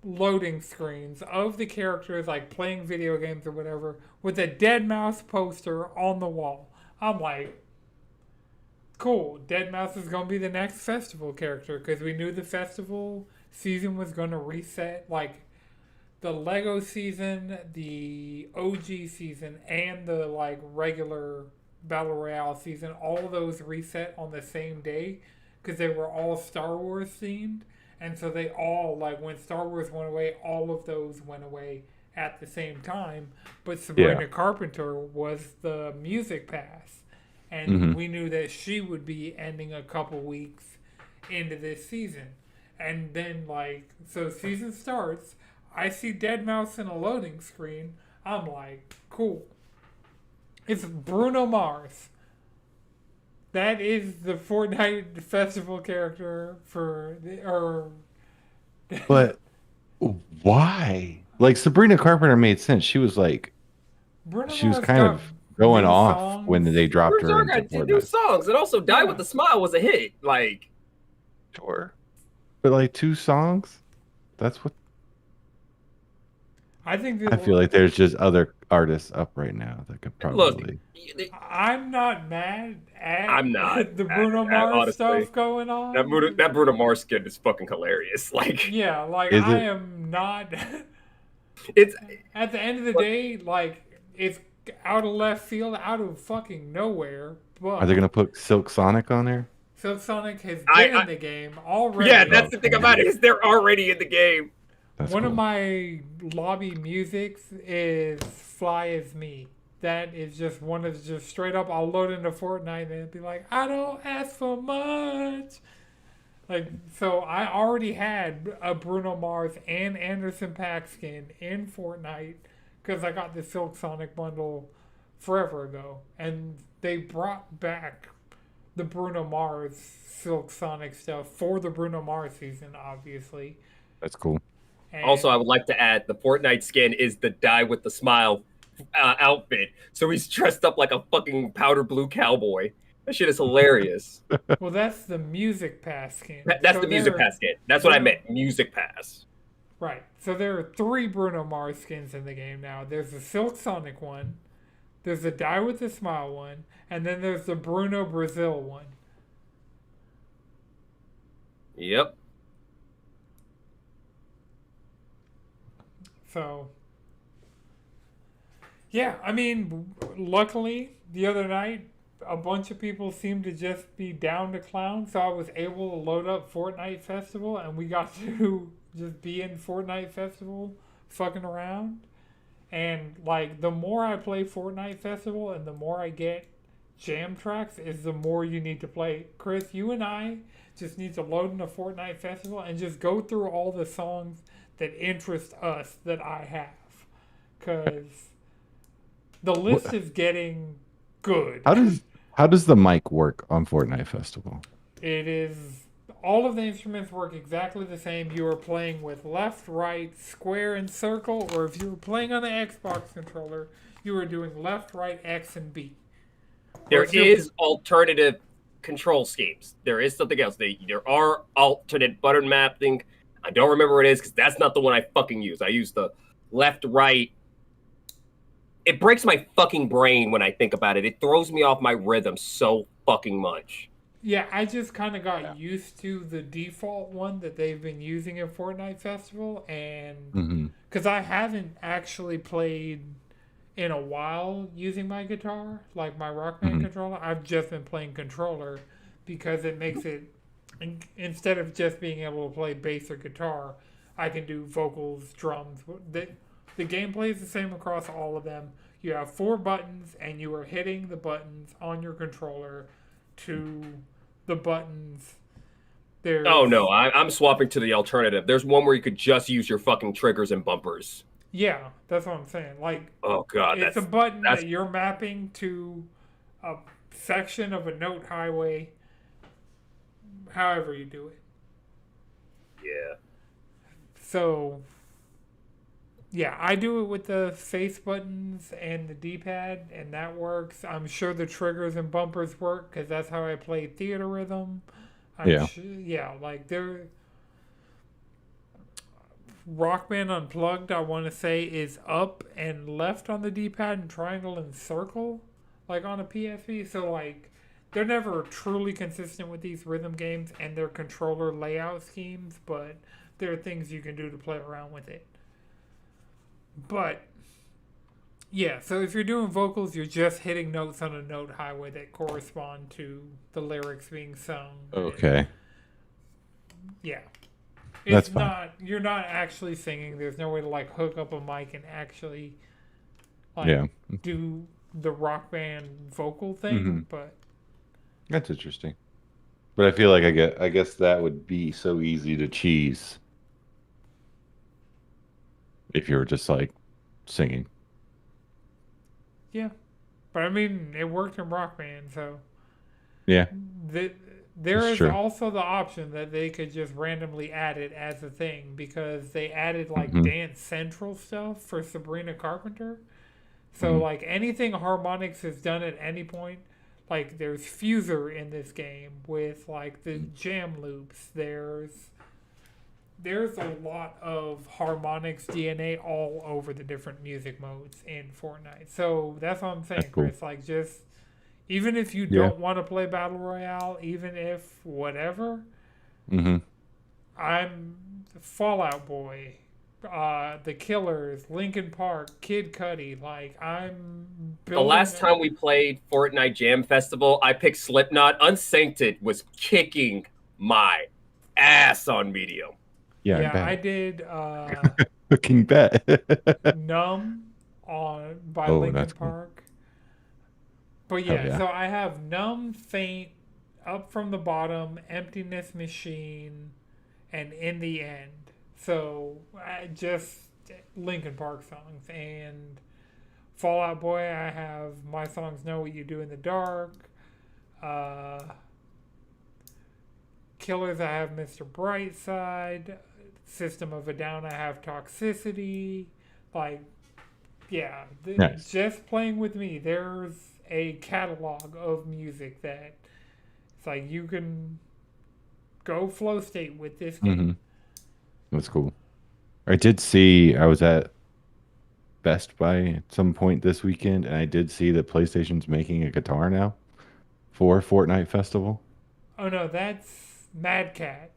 loading screens of the characters like playing video games or whatever with a Deadmau5 poster on the wall. I'm like, cool, Deadmau5 is going to be the next festival character because we knew the festival season was going to reset. Like, the Lego season, the OG season, and the like regular Battle Royale season, all those reset on the same day because they were all Star Wars themed. And so they all, like, when Star Wars went away, all of those went away at the same time. But Sabrina Carpenter was the music pass. And we knew that she would be ending a couple weeks into this season. And then, like, so season starts. I see Deadmau5 in a loading screen. I'm like, cool. It's Bruno Mars. That is the Fortnite festival character But why? Like, Sabrina Carpenter made sense. She was like, she was kind of going off when they dropped her into Fortnite. New songs, and also "Die with a Smile" was a hit. Like, sure, but like 2 songs. That's what I think. I feel like there's just other artists up right now that could probably. Look, I'm not mad at the Bruno Mars honestly, stuff going on. That Bruno Mars skin is fucking hilarious. Like, yeah, like I am not. It's at the end of the day, like, it's out of left field, out of fucking nowhere. But are they gonna put Silk Sonic on there? Silk Sonic has been in the game already. Yeah, that's the thing about it, is they're already in the game. One of my lobby musics is "Fly As Me." That is just one of just straight up. I'll load into Fortnite and it'd be like, I don't ask for much. Like, so I already had a Bruno Mars and Anderson .Paak skin in Fortnite because I got the Silk Sonic bundle forever ago, and they brought back the Bruno Mars Silk Sonic stuff for the Bruno Mars season, obviously. That's cool. And also, I would like to add the Fortnite skin is the Die with the Smile outfit. So he's dressed up like a fucking powder blue cowboy. That shit is hilarious. Well, that's the Music Pass skin. That's the Music Pass skin. That's what I meant. Music Pass. Right. So there are 3 Bruno Mars skins in the game now. There's the Silk Sonic one, there's the Die with the Smile one, and then there's the Bruno Brazil one. Yep. So, yeah, I mean, luckily, the other night, a bunch of people seemed to just be down to clown, so I was able to load up Fortnite Festival, and we got to just be in Fortnite Festival fucking around. And, like, the more I play Fortnite Festival and the more I get jam tracks is the more you need to play. Chris, you and I just need to load into Fortnite Festival and just go through all the songs that interest us that I have. Because the list is getting good. How does the mic work on Fortnite Festival? It is, all of the instruments work exactly the same. You are playing with left, right, square, and circle, or if you were playing on the Xbox controller, you are doing left, right, X, and B. There is alternative control schemes. There is something else. There are alternate button mapping. I don't remember what it is because that's not the one I fucking use. I use the left, right. It breaks my fucking brain when I think about it. It throws me off my rhythm so fucking much. Yeah, I just kind of got used to the default one that they've been using at Fortnite Festival, and because I haven't actually played in a while using my guitar, like my Rock Band Mhm. controller. I've just been playing controller because it makes it, instead of just being able to play bass or guitar, I can do vocals, drums. The gameplay is the same across all of them. You have 4 buttons, and you are hitting the buttons on your controller to the buttons. Oh There's, no, I'm swapping to the alternative. There's one where you could just use your fucking triggers and bumpers. yeah, that's what I'm saying. Like, Oh god, it's a button that's that you're mapping to a section of a note highway, however you do it. yeah. So, yeah, I do it with the face buttons and the D-pad, and that works. I'm sure the triggers and bumpers work because that's how I play Theater Rhythm. Yeah. Yeah, like they're Rock Band Unplugged. I want to say is up and left on the D-pad and triangle and circle, like on a PSP. So like, they're never truly consistent with these rhythm games and their controller layout schemes, but there are things you can do to play around with it. But yeah, so if you're doing vocals, you're just hitting notes on a note highway that correspond to the lyrics being sung. Okay. Yeah. That's It's fine. not, you're not actually singing. There's no way to like hook up a mic and actually like Yeah. do the Rock Band vocal thing, Mhm. but That's interesting. But I feel like I guess that would be so easy to cheese if you were just like singing. yeah. But I mean, it worked in Rock Band, so Yeah. there That's is true. also the option that they could just randomly add it as a thing because they added like Mhm. Dance Central stuff for Sabrina Carpenter. So Mhm. like anything harmonics has done at any point, like there's Fuser in this game with like the jam loops. There's a lot of harmonics DNA all over the different music modes in Fortnite. So that's what I'm saying, That's cool. Chris. Like just even if you Yeah. don't want to play Battle Royale, even if whatever, Mm-hmm. I'm Fallout Boy, The Killers, Linkin Park, Kid Cudi. Like I'm The building. last time we played Fortnite Jam Festival, I picked Slipknot. Unsancted was kicking my ass on medium. Yeah, Yeah, I bet. did Fucking bet. Numb by Oh, Linkin that's cool. Park. But Hell yeah, yeah. so I have Numb, Faint, Up from the Bottom, Emptiness Machine, and In the End. So just Linkin Park songs. And Fallout Boy, I have My Songs Know What You Do in the Dark. Killers, I have Mr. Brightside. System of a Down, I have Toxicity. Like, yeah, Nice. just playing with me, there's a catalog of music that it's like you can go flow state with this game. Mm-hmm. That's cool. I did see, I was at Best Buy at some point this weekend, and I did see that PlayStation's making a guitar now for Fortnite Festival. Oh no, that's Mad Cats.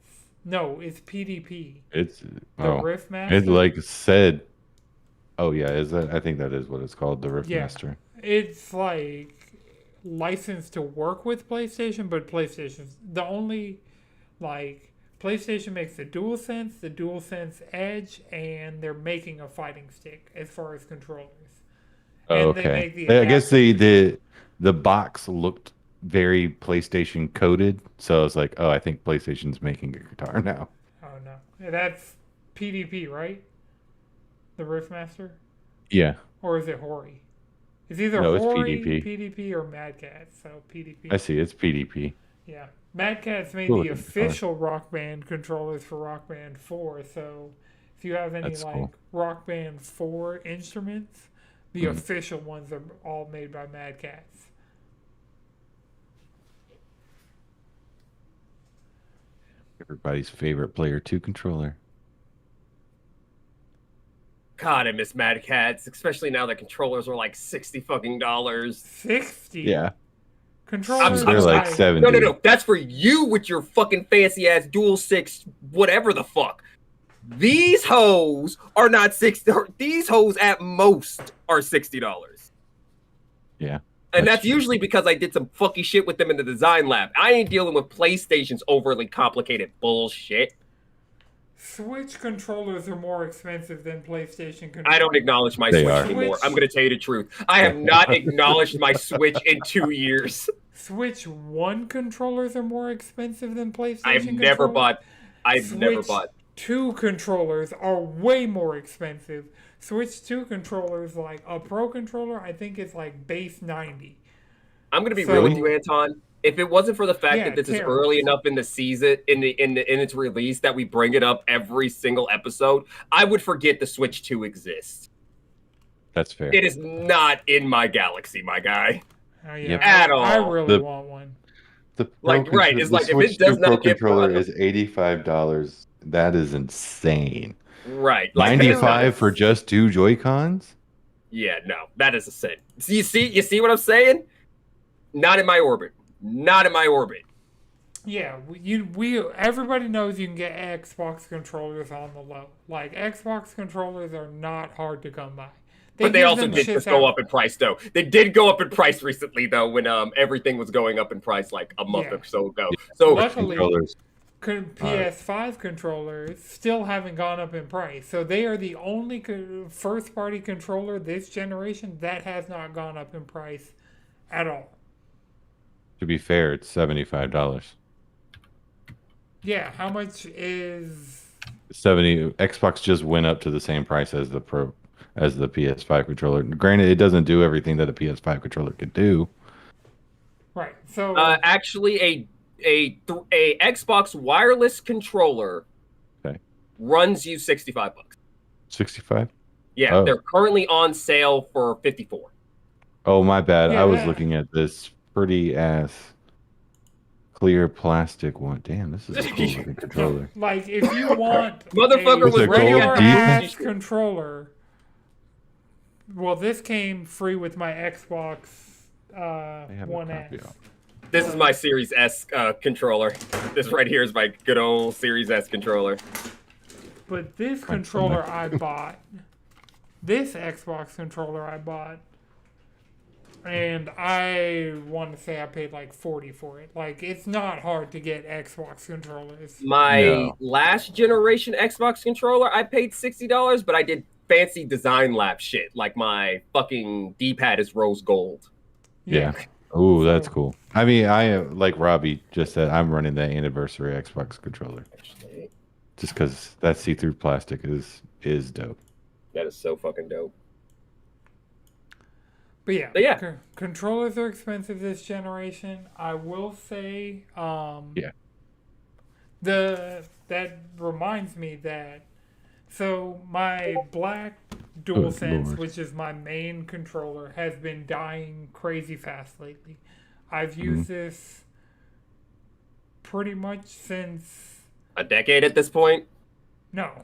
No, it's PDP. It's The oh, Riff it Master. like said, oh yeah, is that? I think that is what it's called, the Riff Yeah. Master. It's like licensed to work with PlayStation, but PlayStation's the only like PlayStation makes the DualSense Edge, and they're making a fighting stick as far as controllers. Oh, And they okay. make the I guess the box looked very PlayStation coded, so I was like, oh, I think PlayStation's making a guitar now. Oh no, that's PDP, right? The Riffmaster, Yeah. or is it Hori? It's either No, it's Hori, PDP. PDP, or Mad Catz. So PDP. I see. It's PDP. Yeah, Mad Catz made Cool the looking guitar. official Rock Band controllers for Rock Band 4. So if you have any That's like cool. Rock Band 4 instruments, the Mhm. official ones are all made by Mad Catz. Everybody's favorite Player 2 controller. God, I miss Mad Cats, especially now that controllers are like $60 fucking. 60. Yeah. Controllers. They're are like 70. No. That's for you with your fucking fancy ass Dual 6, whatever the fuck. These hoes are not 60. These hoes at most are $60. Yeah. And that's true. usually because I did some fucky shit with them in the design lab. I ain't dealing with PlayStation's overly complicated bullshit. Switch controllers are more expensive than PlayStation controllers. I don't acknowledge my They Switch are. anymore. I'm going to tell you the truth. I have not acknowledged my Switch in 2 years. Switch 1 controllers are more expensive than PlayStation I've never bought. Switch 2 controllers are way more expensive. Switch 2 controllers, like a Pro controller, I think is like base 90. I'm going to be real with you, Anton. If it wasn't for the fact that this is early enough in the season, in its release, that we bring it up every single episode, I would forget the Switch 2 exists. That's fair. It is not in my galaxy, my guy. Yeah, at all. I really want one. The it's like if Switch it does 2 Pro not get controller brought up- is $85. That is insane. Right. Like, $95 for just 2 Joy-Cons? Yeah, no, that is a sin. So you see what I'm saying? Not in my orbit. Not in my orbit. Yeah, everybody knows you can get Xbox controllers on the low. Like, Xbox controllers are not hard to come by. But they also did just go up in price, though. They did go up in price recently, though, when everything was going up in price like a month or so ago. So luckily, PS5 controllers still haven't gone up in price. So they are the only first-party controller this generation that has not gone up in price at all. To be fair, it's $75. Yeah, how much is 70? Xbox just went up to the same price as the PS5 controller. Granted, it doesn't do everything that a PS5 controller could do. Right. So actually, a Xbox wireless controller runs you $65. 65? Yeah, they're currently on sale for $54. Oh, my bad. I was looking at this pretty ass clear plastic one. Damn, this is a cool looking controller. Like, if you want motherfucker was regular ass controller, well, this came free with my Xbox One S. This is my Series S controller. This right here is my good old Series S controller. But this controller I bought, this Xbox controller I bought, and I want to say I paid like $40 for it. Like, it's not hard to get Xbox controllers. My last generation Xbox controller, I paid $60, but I did fancy design lab shit. Like, my fucking D-pad is rose gold. Yeah. Oh, that's cool. I mean, I like Robbie just said, I'm running the anniversary Xbox controller. Just because that see-through plastic is dope. That is so fucking dope. But yeah, controllers are expensive this generation. I will say, that reminds me that, so my black DualSense, which is my main controller, has been dying crazy fast lately. I've used this pretty much since a decade at this point. No,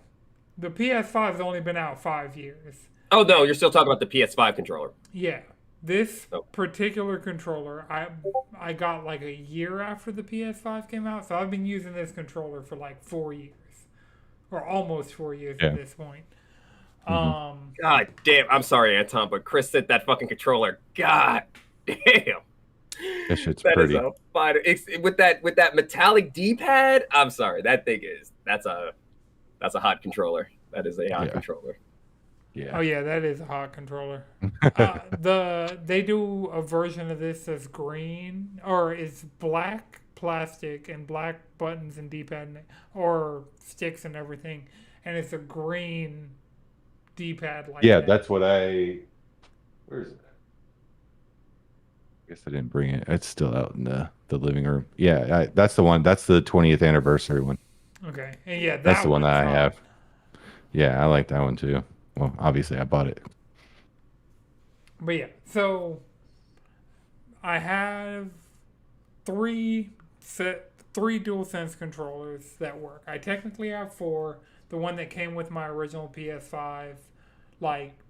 the PS5 has only been out 5 years. Oh no, you're still talking about the PS5 controller. Yeah. This particular controller, I got like a year after the PS5 came out, so I've been using this controller for like 4 years, or almost 4 years at this point. God damn, I'm sorry, Anton, but Chris said that fucking controller. God damn, that shit's pretty. Is a fighter. With that metallic D-pad. I'm sorry, that's a hot controller. That is a hot controller. Yeah. Oh yeah, that is a hot controller. They do a version of this that's green, or is black plastic and black buttons and D-pad or sticks and everything, and it's a green D-pad like that. That's what where is it? I guess I didn't bring it. It's still out in the living room. Yeah, that's the one. That's the 20th anniversary one. Okay, and that's the one that I have. Yeah, I like that one too. Well, obviously, I bought it. But yeah, so I have three DualSense controllers that work. I technically have 4. The one that came with my original PS5,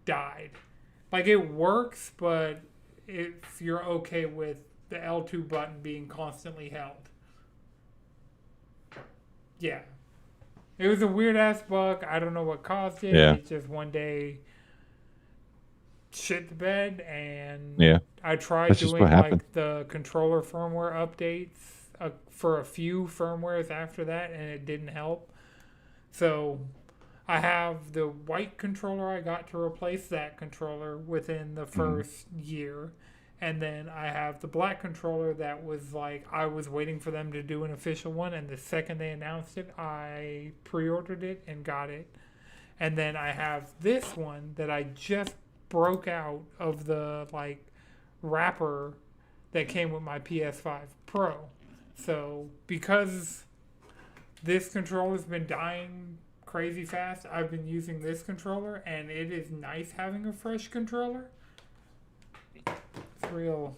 died. Like, it works, but if you're okay with the L2 button being constantly held. Yeah. It was a weird-ass bug. I don't know what caused it. Yeah. It's just one day shit the bed, and Yeah, I tried that's just what doing happened. like the controller firmware updates for a few firmwares after that, and it didn't help. So I have the white controller I got to replace that controller within the Mhm. first year. And then I have the black controller that was like, I was waiting for them to do an official one. And the second they announced it, I pre ordered it and got it. And then I have this one that I just broke out of the like wrapper that came with my PS5 Pro. So because this controller's been dying crazy fast, I've been using this controller, and it is nice having a fresh controller. It's real,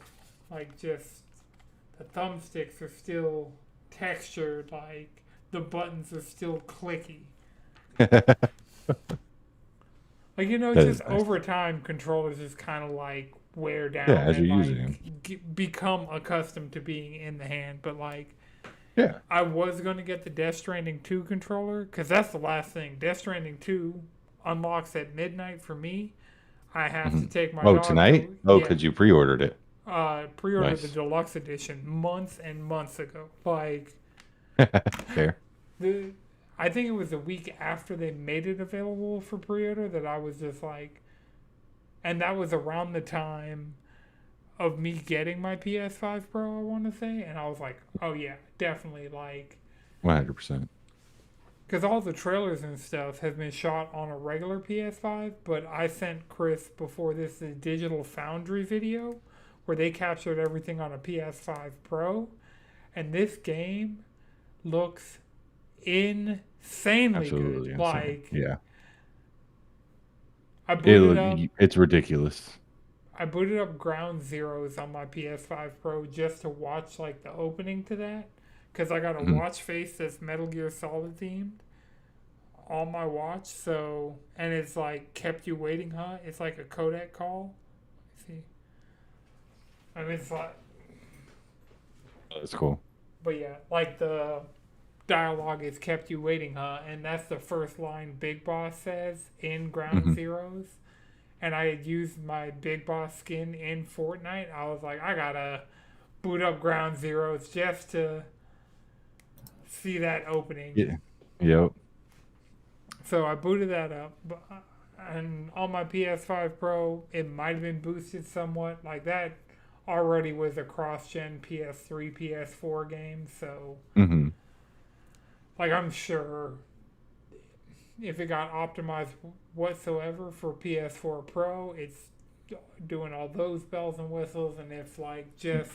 like, just the thumbsticks are still textured, like the buttons are still clicky. Like, That is just nice. over time, controllers just kind of like wear Yeah, down as and you're using them. like become accustomed to being in the hand. But like, Yeah. I was going to get the Death Stranding 2 controller because that's the last thing. Death Stranding 2 unlocks at midnight for me. I have to Mhm. take my Oh, dog tonight? to, Oh, yeah, because you pre-ordered it. pre-ordered the Nice. deluxe edition months and months ago. Like, Fair. the I think it was a week after they made it available for pre-order that I was just like, and that was around the time of me getting my PS5 Pro, I want to say, and I was like, oh yeah, definitely, like, 100%. because all the trailers and stuff have been shot on a regular PS5, but I sent Chris before this the Digital Foundry video where they captured everything on a PS5 Pro, and this game looks insanely good. Absolutely insane. Like, Yeah. I booted up It's ridiculous. I booted up Ground Zeroes on my PS5 Pro just to watch like the opening to that, because I got a Mhm. watch face that's Metal Gear Solid themed on my watch. So, and it's like kept you waiting, huh? It's like a codec call. See, I mean, it's like, That's cool. but yeah, like the dialogue is kept you waiting, huh? And that's the first line Big Boss says in Ground Hmm. Zeroes. And I had used my Big Boss skin in Fortnite. I was like, I gotta boot up Ground Zeroes just to see that opening. Yeah. Yep. So I booted that up. And on my PS5 Pro, it might have been boosted somewhat. Like that already was a cross gen PS3, PS4 game. So, Hmm. like, I'm sure if it got optimized whatsoever for PS4 Pro, it's doing all those bells and whistles. And if, like, just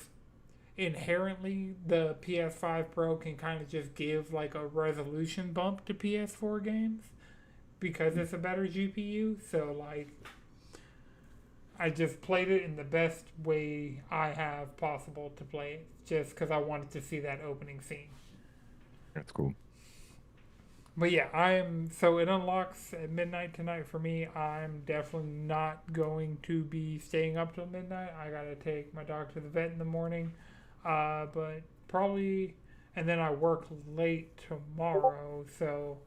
inherently the PS5 Pro can kind of just give like a resolution bump to PS4 games because it's a better GPU. So like I just played it in the best way I have possible to play it just because I wanted to see that opening scene. That's cool. But yeah, so it unlocks at midnight tonight for me. I'm definitely not going to be staying up till midnight. I gotta take my dog to the vet in the morning. But probably, and then I work late tomorrow, so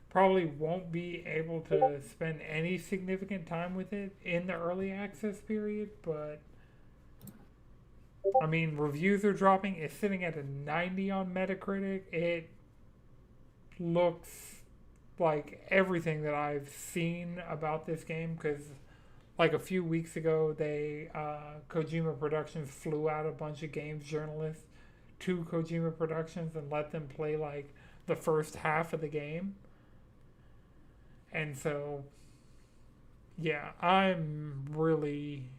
probably won't be able to spend any significant time with it in the early access period. But I mean, reviews are dropping. It's sitting at a 90 on Metacritic. It looks like everything that I've seen about this game because like a few weeks ago, Kojima Productions flew out a bunch of games journalists to Kojima Productions and let them play like the first half of the game. And so, yeah, I'm really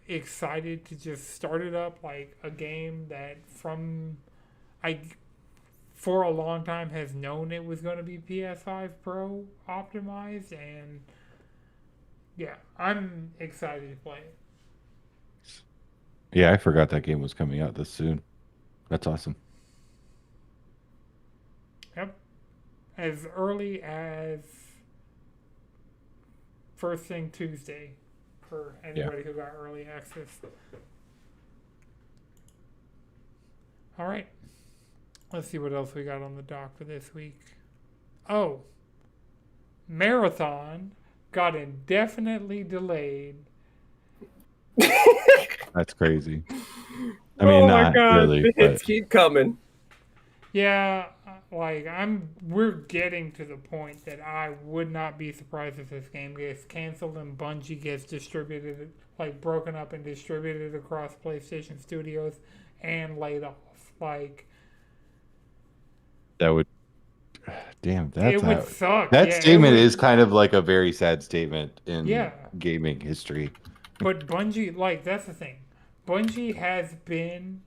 excited to just start it up like a game that I for a long time has known it was going to be PS5 Pro optimized, and yeah, I'm excited to play it. Yeah, I forgot that game was coming out this soon. That's awesome. Yep. As early as first thing Tuesday for Yeah. anybody who got early access. All right. Let's see what else we got on the dock for this week. Oh, Marathon got indefinitely delayed That's crazy. I mean, Oh my not god, really, the but hits keep coming. Yeah, like we're getting to the point that I would not be surprised if this game gets canceled and Bungie gets distributed, like broken up and distributed across PlayStation Studios and laid off. Like that would. Damn, it would suck. that Yeah, it statement would. is kind of like a very sad statement in Yeah, gaming history. but Bungie, like that's the thing. Bungie has been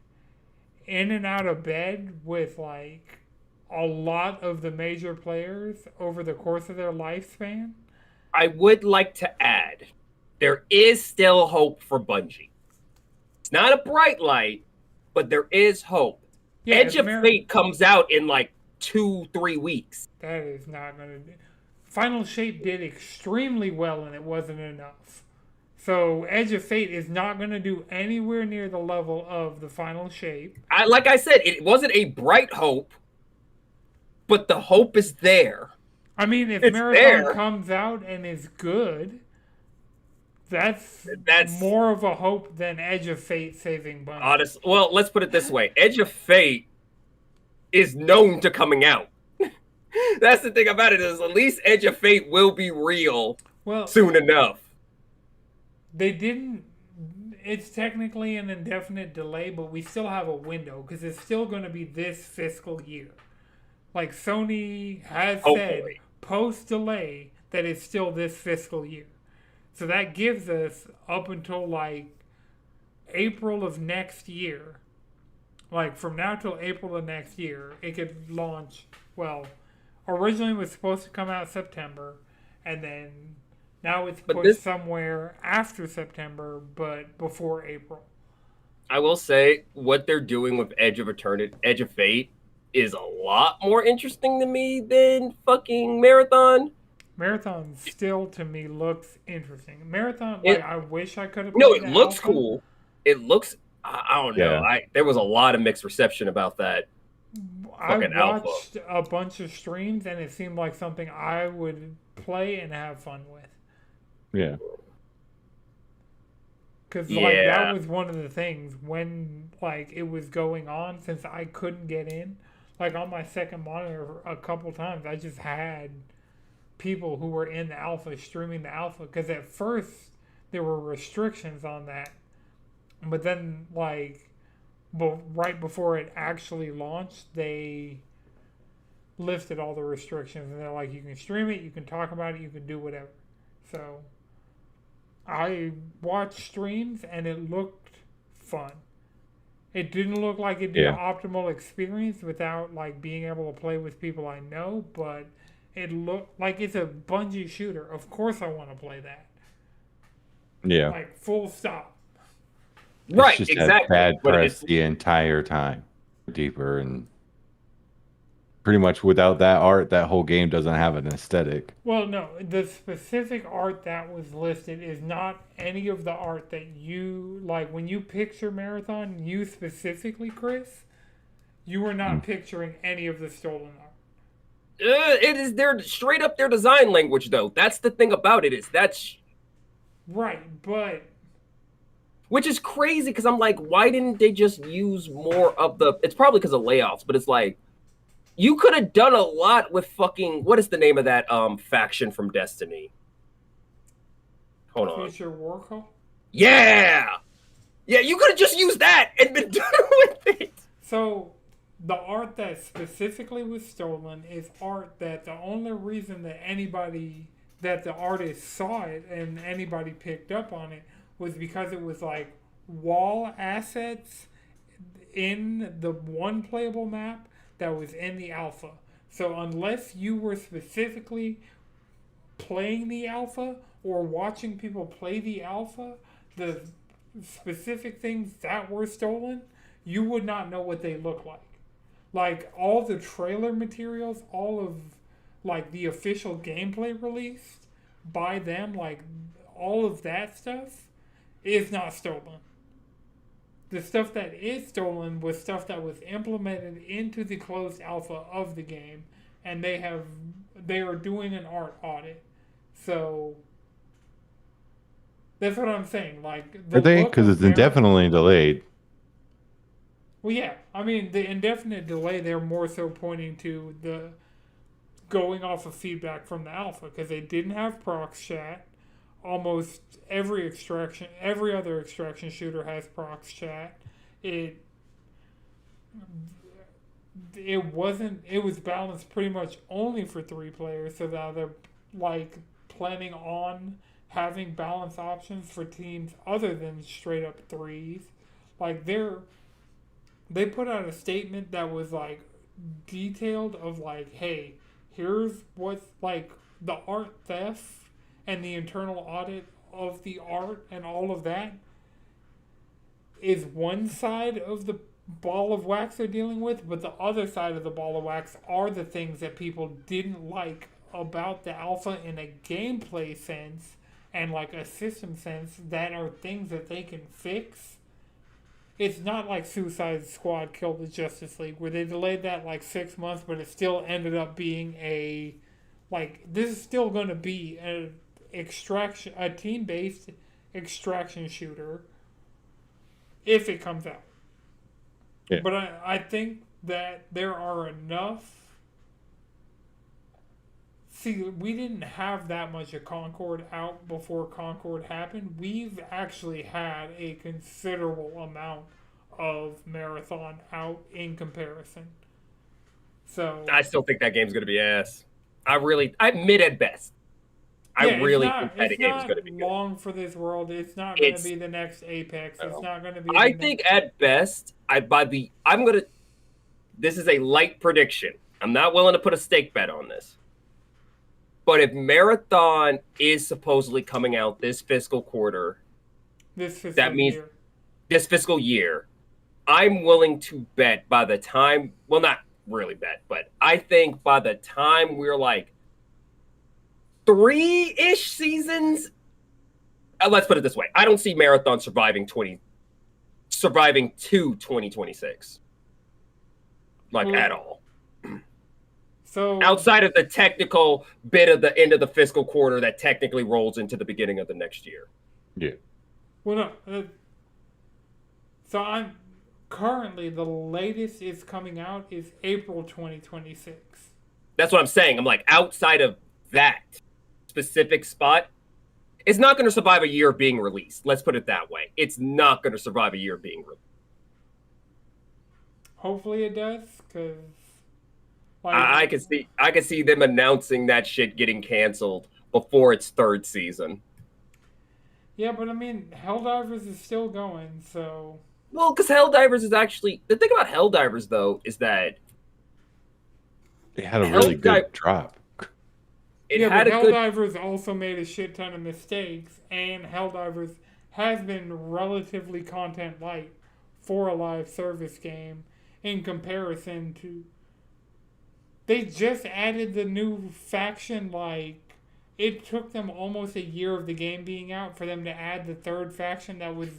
in and out of bed with like a lot of the major players over the course of their lifespan. I would like to add, there is still hope for Bungie. It's not a bright light, but there is hope. Yeah, Edge of Fate comes out in like 2-3 weeks. that is not going to. Final Shape did extremely well, and it wasn't enough. So Edge of Fate is not going to do anywhere near the level of the Final Shape. Like I said, it wasn't a bright hope, but the hope is there. I mean, if It's Marathon there. comes out and is good, that's That's more of a hope than Edge of Fate saving Bungie. honest. Well, let's put it this way: Edge of Fate is known to coming out. That's the thing about it, is at least Edge of Fate will be real soon enough. They didn't. It's technically an indefinite delay, but we still have a window because it's still going to be this fiscal year. Like Sony has said post delay that it's still this fiscal year. So that gives us up until like April of next year. Like from now till April of next year, it could launch. Well, originally it was supposed to come out September, and then now it's pushed somewhere after September, but before April. I will say what they're doing with Edge of Fate is a lot more interesting to me than fucking Marathon. Marathon still to me looks interesting. Marathon, I wish I could have. No, it looks cool. It looks. I don't know. There was a lot of mixed reception about that. I watched a bunch of streams, and it seemed like something I would play and have fun with. Yeah. Because that was one of the things when it was going on, since I couldn't get in. Like on my second monitor a couple times, I just had people who were in the alpha streaming the alpha. Because at first there were restrictions on that, but then right before it actually launched, they lifted all the restrictions, and they're like, you can stream it, you can talk about it, you can do whatever. So I watched streams and it looked fun. It didn't look like it did an optimal experience without being able to play with people I know, but it looked like it's a Bungie shooter. Of course I want to play that. Yeah. Full stop. Right, it's just exactly. Bad press the entire time. Deeper, and pretty much without that art, that whole game doesn't have an aesthetic. Well, no, the specific art that was listed is not any of the art that you when you picture Marathon, you specifically, Chris, you are not picturing any of the stolen art. It is their straight up their design language, though. That's the thing about it, is that's right, but which is crazy, because I'm like, why didn't they just use more of the? It's probably because of layoffs, but it's like, you could have done a lot with fucking, what is the name of that faction from Destiny? Hold on. Future Warcall? Yeah! Yeah, you could have just used that and been done with it. So, the art that specifically was stolen is art that the only reason that the artist saw it and anybody picked up on it was because it was wall assets in the one playable map that was in the alpha. So unless you were specifically playing the alpha or watching people play the alpha, the specific things that were stolen, you would not know what they look like. Like all the trailer materials, all of the official gameplay released by them, all of that stuff is not stolen. The stuff that is stolen was stuff that was implemented into the closed alpha of the game, and they are doing an art audit. So That's what I'm saying. Like the Are they? look Because of it's indefinitely delayed. Well, yeah. I mean, the indefinite delay, they're more so pointing to the going off of feedback from the alpha because they didn't have prox chat. Almost every other extraction shooter has prox chat. It it was balanced pretty much only for 3 players. So now they're like planning on having balance options for teams other than straight up threes. Like they put out a statement that was like detailed of like, hey, here's what's like the art theft and the internal audit of the art and all of that is one side of the ball of wax they're dealing with, but the other side of the ball of wax are the things that people didn't like about the alpha in a gameplay sense and like a system sense that are things that they can fix. It's not like Suicide Squad killed the Justice League, where they delayed that like 6 months, but it still ended up being this is still going to be a team based extraction shooter if it comes out. Yeah. But I think that there are enough. See, we didn't have that much of Concord out before Concord happened. We've actually had a considerable amount of Marathon out in comparison. So I still think that game's going to be ass. I mid at best. I really think that game's going to be good. Long for this world. It's not going to be the next Apex. No. It's not going to be. I think at best, this is a light prediction. I'm not willing to put a stake bet on this. But if Marathon is supposedly coming out this fiscal quarter, this fiscal year, I'm willing to bet by the time, well, not really bet, but I think by the time we're like 3-ish seasons, let's put it this way. I don't see Marathon surviving to 2026. At all. So outside of the technical bit of the end of the fiscal quarter that technically rolls into the beginning of the next year. Yeah. Well, no. So I'm currently the latest is coming out is April 2026. That's what I'm saying. I'm like outside of that specific spot, it's not going to survive a year of being released. Let's put it that way. It's not going to survive a year of being released. Hopefully it does, because I can see them announcing that shit getting canceled before its 3rd season. Yeah, but I mean, Helldivers is still going, so. Well, because Helldivers is actually the thing about Helldivers though is that they had a really good drop. Helldivers also made a shit ton of mistakes, and Helldivers has been relatively content light for a live service game in comparison to. They just added the new faction, it took them almost a year of the game being out for them to add the 3rd faction that was,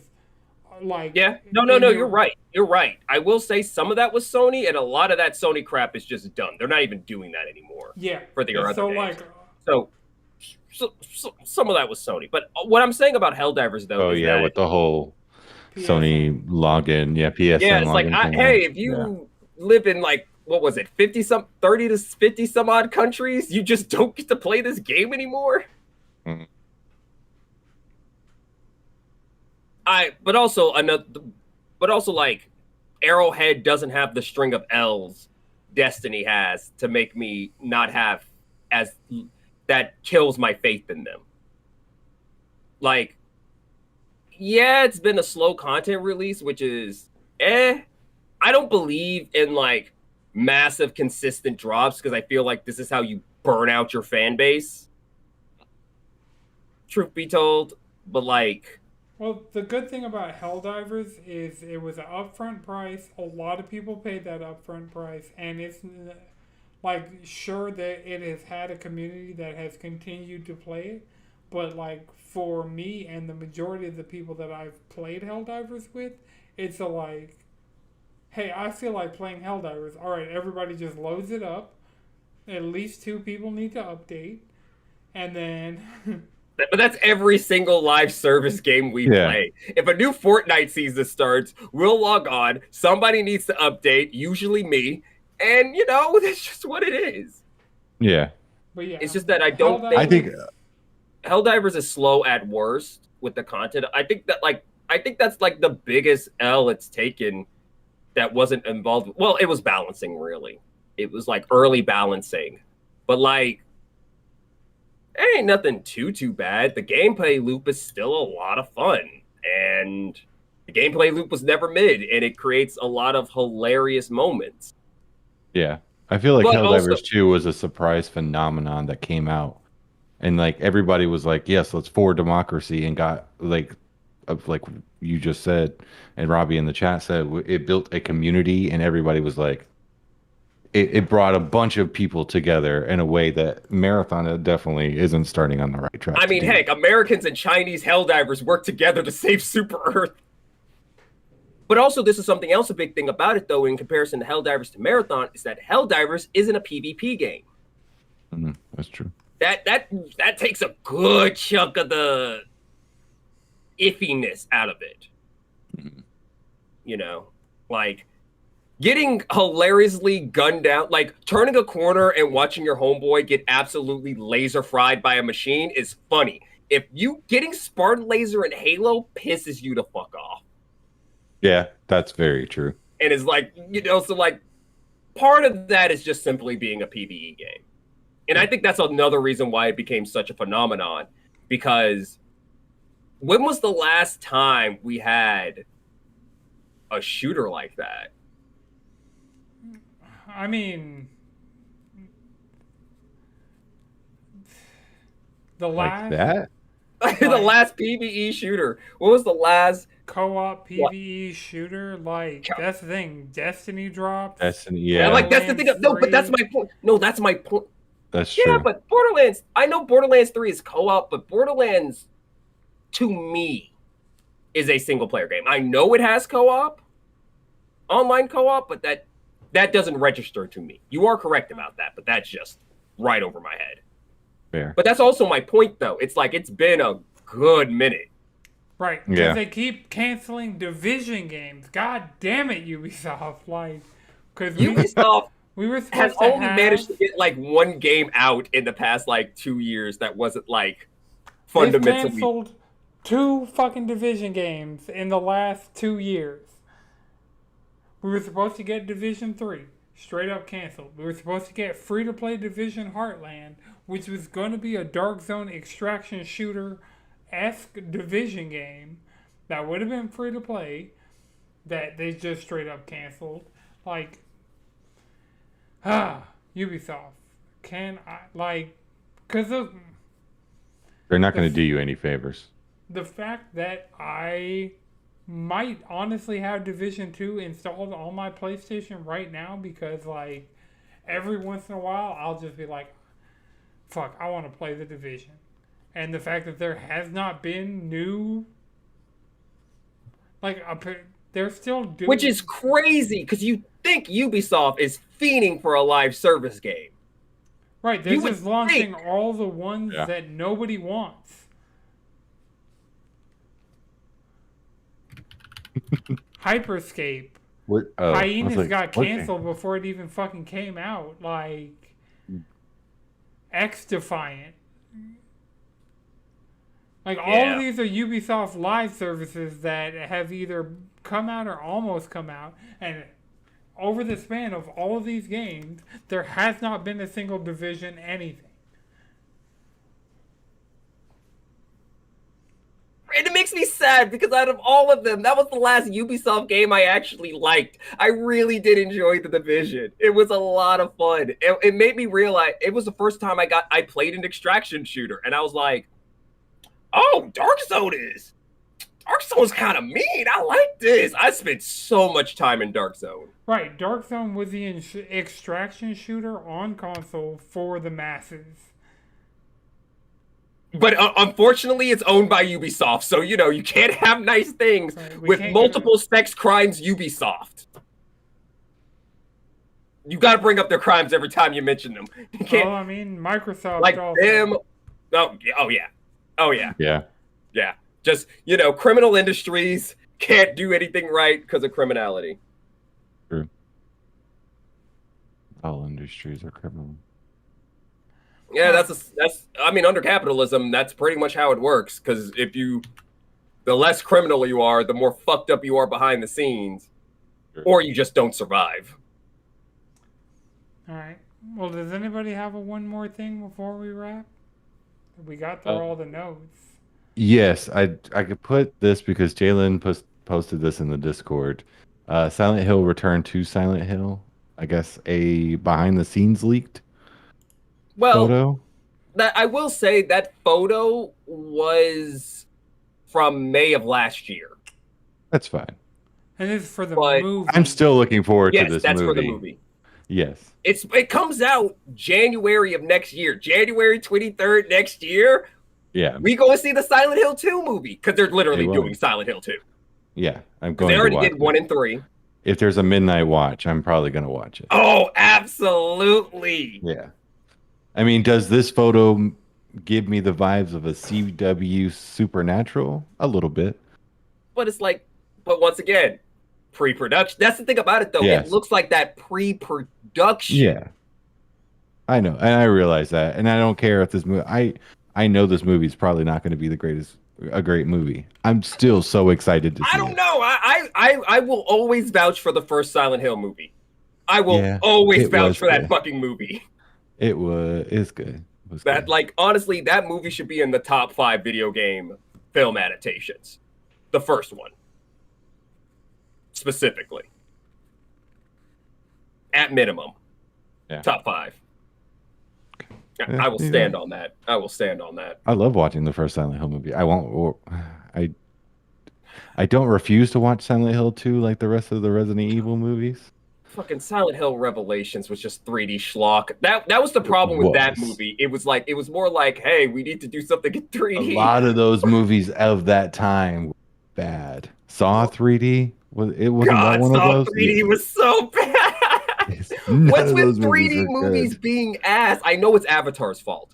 Yeah. No, you're right. You're right. I will say some of that was Sony, and a lot of that Sony crap is just done. They're not even doing that anymore. Yeah. For the other games. So some of that was Sony. But what I'm saying about Helldivers, though, is that, with the whole PSN. Sony login, PSN. Yeah, it's like, hey, if you live in what was it, 30 to 50 some odd countries, you just don't get to play this game anymore. Mm-hmm. But also Arrowhead doesn't have the string of L's Destiny has to make me not have that kills my faith in them. It's been a slow content release, which is I don't believe in massive consistent drops because I feel like this is how you burn out your fan base. Truth be told, but well, the good thing about Helldivers is it was an upfront price. A lot of people paid that upfront price, and it's sure that it has had a community that has continued to play it, but for me and the majority of the people that I've played Helldivers with, it's hey, I feel like playing Helldivers. All right, everybody just loads it up. At least 2 people need to update. And then But that's every single live service game we play. If a new Fortnite season starts, we'll log on. Somebody needs to update, usually me, and that's just what it is. Yeah. But yeah, it's just that I don't think. I think Helldivers is slow at worst with the content. I think that's like the biggest L it's taken that wasn't involved. Well, it was balancing, really. It was like early balancing, but like it ain't nothing too bad. The gameplay loop is still a lot of fun, and the gameplay loop was never mid, and it creates a lot of hilarious moments. Yeah, I feel like But Helldivers also- 2 was a surprise phenomenon that came out, and like everybody was like, "Yes, let's forward democracy," and got like you just said, and Robbie in the chat said, it built a community, and everybody was like, it brought a bunch of people together in a way that Marathon definitely isn't starting on the right track. I mean, heck, Americans and Chinese Helldivers work together to save Super Earth. But also, this is something else, a big thing about it, though, in comparison to Helldivers to Marathon, is that Helldivers isn't a PvP game. That's true. That takes a good chunk of the iffiness out of it. Like getting hilariously gunned down, like turning a corner and watching your homeboy get absolutely laser fried by a machine is funny. If you getting Spartan laser in Halo pisses you the fuck off. Yeah, that's very true. And it's like, so like part of that is just simply being a PvE game. And I think that's another reason why it became such a phenomenon, because when was the last time we had a shooter like that? I mean, the last that the last PvE shooter. What was the last co-op PvE shooter? Like that's the thing. Destiny dropped. Destiny, yeah. Like that's the thing. No, but that's my point. No, that's my point. That's true. Yeah, but Borderlands. I know Borderlands 3 is co-op, but Borderlands, to me, is a single player game. I know it has co-op, online co-op, but that doesn't register to me. You are correct about that, but that's just right over my head. Fair. But that's also my point, though. It's like it's been a good minute. Right, because they keep canceling Division games. God damn it, Ubisoft! Like, because Ubisoft we were has supposed to only have, managed to get like one game out in the past like 2 years that wasn't like fundamentally. They've canceled 2 fucking Division games in the last 2 years. We were supposed to get Division 3, straight up canceled. We were supposed to get free-to-play Division Heartland, which was going to be a Dark Zone extraction shooter-esque Division game that would have been free-to-play, that they just straight up canceled. Like, Ubisoft. Because they're not going to do you any favors. The fact that I might honestly have Division 2 installed on my PlayStation right now, because like every once in a while I'll just be like, fuck, I want to play the Division. And the fact that there has not been new, like, they're still doing, which is crazy because you think Ubisoft is fiending for a live service game. Right, they're just launching all the ones that nobody wants. Hyperscape. Hyenas got canceled before it even fucking came out. Like, X-Defiant. Like, all of these are Ubisoft live services that have either come out or almost come out. And over the span of all of these games, there has not been a single Division anything. And it makes me sad because out of all of them, that was the last Ubisoft game I actually liked. I really did enjoy The Division. It was a lot of fun. It made me realize, it was the first time I played an extraction shooter, and I was like, oh, Dark Zone is kind of mean. I like this. I spent so much time in Dark Zone. Right, Dark Zone was the extraction shooter on console for the masses. But unfortunately, it's owned by Ubisoft, so you can't have nice things with multiple sex crimes. Ubisoft, you got to bring up their crimes every time you mention them. You can't. Well, I mean, Microsoft like also. them. Oh yeah. Oh yeah, Yeah. yeah. Just criminal industries can't do anything right because of criminality. True. All industries are criminal. Yeah, that's I mean, under capitalism, that's pretty much how it works. Because the less criminal you are, the more fucked up you are behind the scenes, or you just don't survive. All right. Well, does anybody have one more thing before we wrap? We got through all the notes. Yes, I could put this because Jalen posted this in the Discord. Silent Hill Return to Silent Hill. I guess a behind the scenes leaked photo. That I will say that photo was from May of last year. That's fine. And this is for the But movie. I'm still looking forward to this movie. Yes, that's for the movie. Yes. It comes out January of next year. January 23rd next year. Yeah. We go and see the Silent Hill 2 movie because they're literally doing Silent Hill 2. Yeah, I'm going to watch it. They already did 1 and 3. If there's a midnight watch, I'm probably going to watch it. Oh, absolutely. Yeah. I mean, does this photo give me the vibes of a CW Supernatural? A little bit. But it's like, once again, pre-production. That's the thing about it, though. Yes. It looks like that pre-production. Yeah. I know. And I realize that. And I don't care if this movie... I know this movie is probably not going to be a great movie. I'm still so excited to see it. I don't know. I will always vouch for the first Silent Hill movie. I will always vouch for that fucking movie. It's good. That, like, honestly, that movie should be in the top 5 video game film adaptations. The first one. Specifically. At minimum. Yeah. Top 5. I will stand on that. I will stand on that. I love watching the first Silent Hill movie. I don't refuse to watch Silent Hill 2 like the rest of the Resident Evil movies. Fucking Silent Hill Revelations was just 3D schlock. That was the problem with that movie. It was more like, hey, we need to do something in 3D. A lot of those movies of that time were bad. Saw 3D? It wasn't that one of those? Saw 3D was so bad. What's with 3D movies being ass? I know it's Avatar's fault.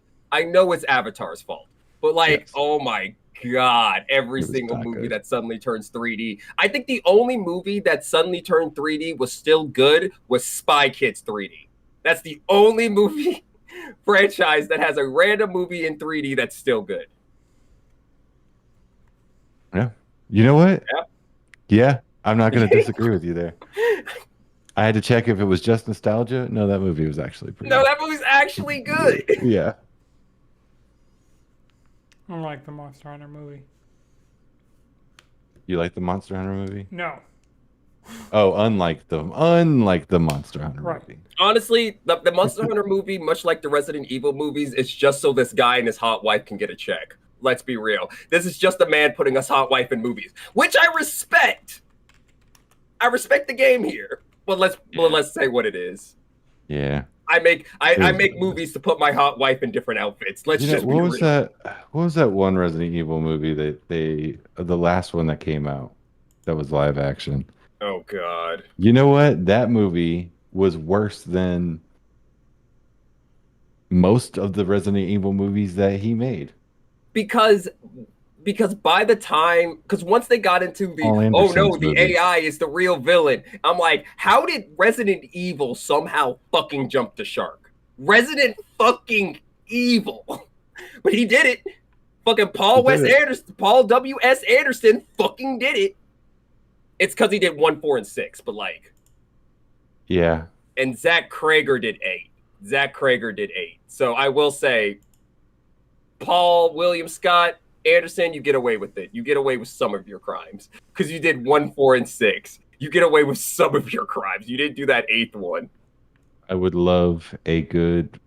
But like, oh my God, every single movie that suddenly turns 3D. I think the only movie that suddenly turned 3D was still good was Spy Kids 3D. That's the only movie franchise that has a random movie in 3D that's still good. Yeah. You know what? Yeah, I'm not going to disagree with you there. I had to check if it was just nostalgia. No, that movie was actually pretty good. That movie's actually good. Yeah. I don't like the Monster Hunter movie. You like the Monster Hunter movie? No. Oh, unlike the Monster Hunter movie. Honestly, the Monster Hunter movie, much like the Resident Evil movies, it's just so this guy and his hot wife can get a check. Let's be real. This is just a man putting his hot wife in movies, which I respect. I respect the game here. Well, let's say what it is. Yeah. I make movies to put my hot wife in different outfits. Let's just be real. What was that one Resident Evil movie that the last one that came out that was live action? Oh God. You know what? That movie was worse than most of the Resident Evil movies that he made. Because by the time, once they got into the AI is the real villain, I'm like, how did Resident Evil somehow fucking jump the shark? Resident fucking Evil. But he did it. Fucking Paul W.S. Anderson fucking did it. It's because he did 1, 4, and 6, but like. Yeah. And Zach Krager did 8. So I will say, Paul William Scott Anderson, you get away with it. You get away with some of your crimes because you did 1, 4, and 6. You get away with some of your crimes. You didn't do that 8th one. I would love a good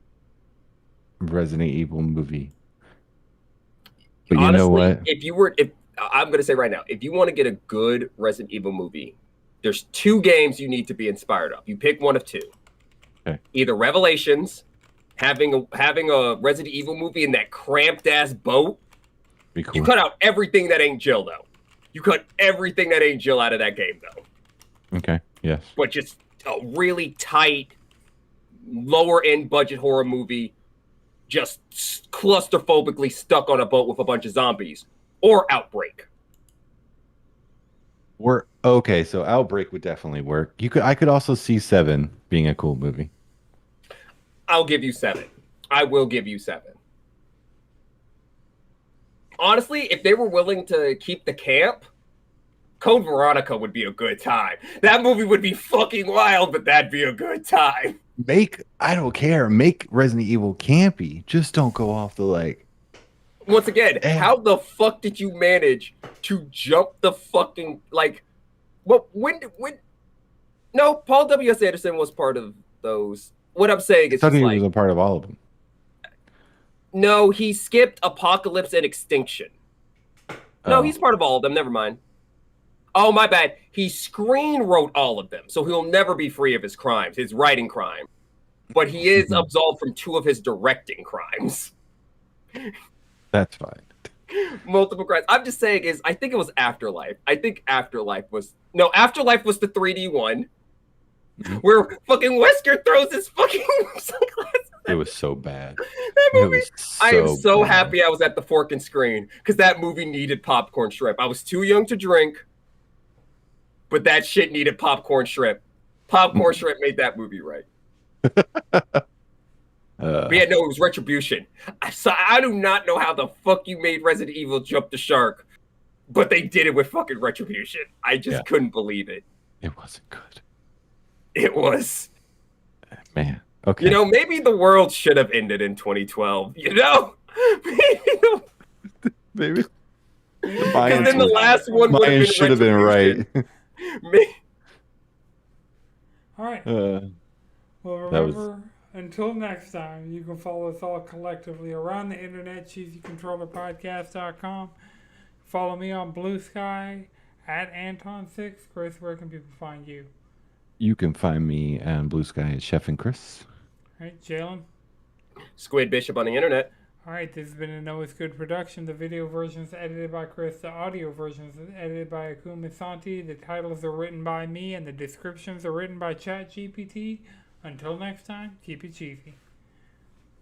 Resident Evil movie. But honestly, you know what? If I'm going to say right now, if you want to get a good Resident Evil movie, there's 2 games you need to be inspired of. You pick one of 2. Okay. Either Revelations, having a Resident Evil movie in that cramped ass boat. Cool. You cut out everything that ain't Jill, though. You cut everything that ain't Jill out of that game, though. Okay, yes. But just a really tight, lower-end budget horror movie. just claustrophobically stuck on a boat with a bunch of zombies, or Outbreak. Okay, so Outbreak would definitely work. I could also see 7 being a cool movie. I'll give you 7. I will give you 7. Honestly, if they were willing to keep the camp, Code Veronica would be a good time. That movie would be fucking wild, but that'd be a good time. I don't care. Make Resident Evil campy. Just don't go off the like. Once again, Damn. How the fuck did you manage to jump the fucking like? Well, when? No, Paul W.S. Anderson was part of those. What I'm saying is, I thought he like, was a part of all of them. no, he skipped Apocalypse and Extinction. No, Oh. he's part of all of them. Never mind. Oh, my bad. He screen wrote all of them, so he'll never be free of his crimes, his writing crime. But he is absolved from 2 of his directing crimes. That's fine. Multiple crimes. I'm just saying I think it was Afterlife. I think Afterlife was the 3D one, where fucking Wesker throws his fucking sunglasses. It was so bad. That movie. I am so bad. happy I was at the fork and screen because that movie needed popcorn shrimp. I was too young to drink, but that shit needed popcorn shrimp. Popcorn shrimp made that movie right. But yeah, no, it was Retribution. I do not know how the fuck you made Resident Evil jump the shark, but they did it with fucking Retribution. I just couldn't believe it. It wasn't good. It was. Man. Okay. You know, maybe the world should have ended in 2012. You know? Maybe. Because then the last one would have Mine been should have been right. All right. That Well, remember, until next time, you can follow us all collectively around the internet, cheesycontrollerpodcast.com. Follow me on Blue Sky at Anton6. Chris, where can people find you? You can find me on Blue Sky at Chef and Chris. All right, Jalen. Squid Bishop on the internet. All right, this has been a Know It's Good production. The video version is edited by Chris. The audio version is edited by Akuma Santi. The titles are written by me, and the descriptions are written by ChatGPT. Until next time, keep it cheesy.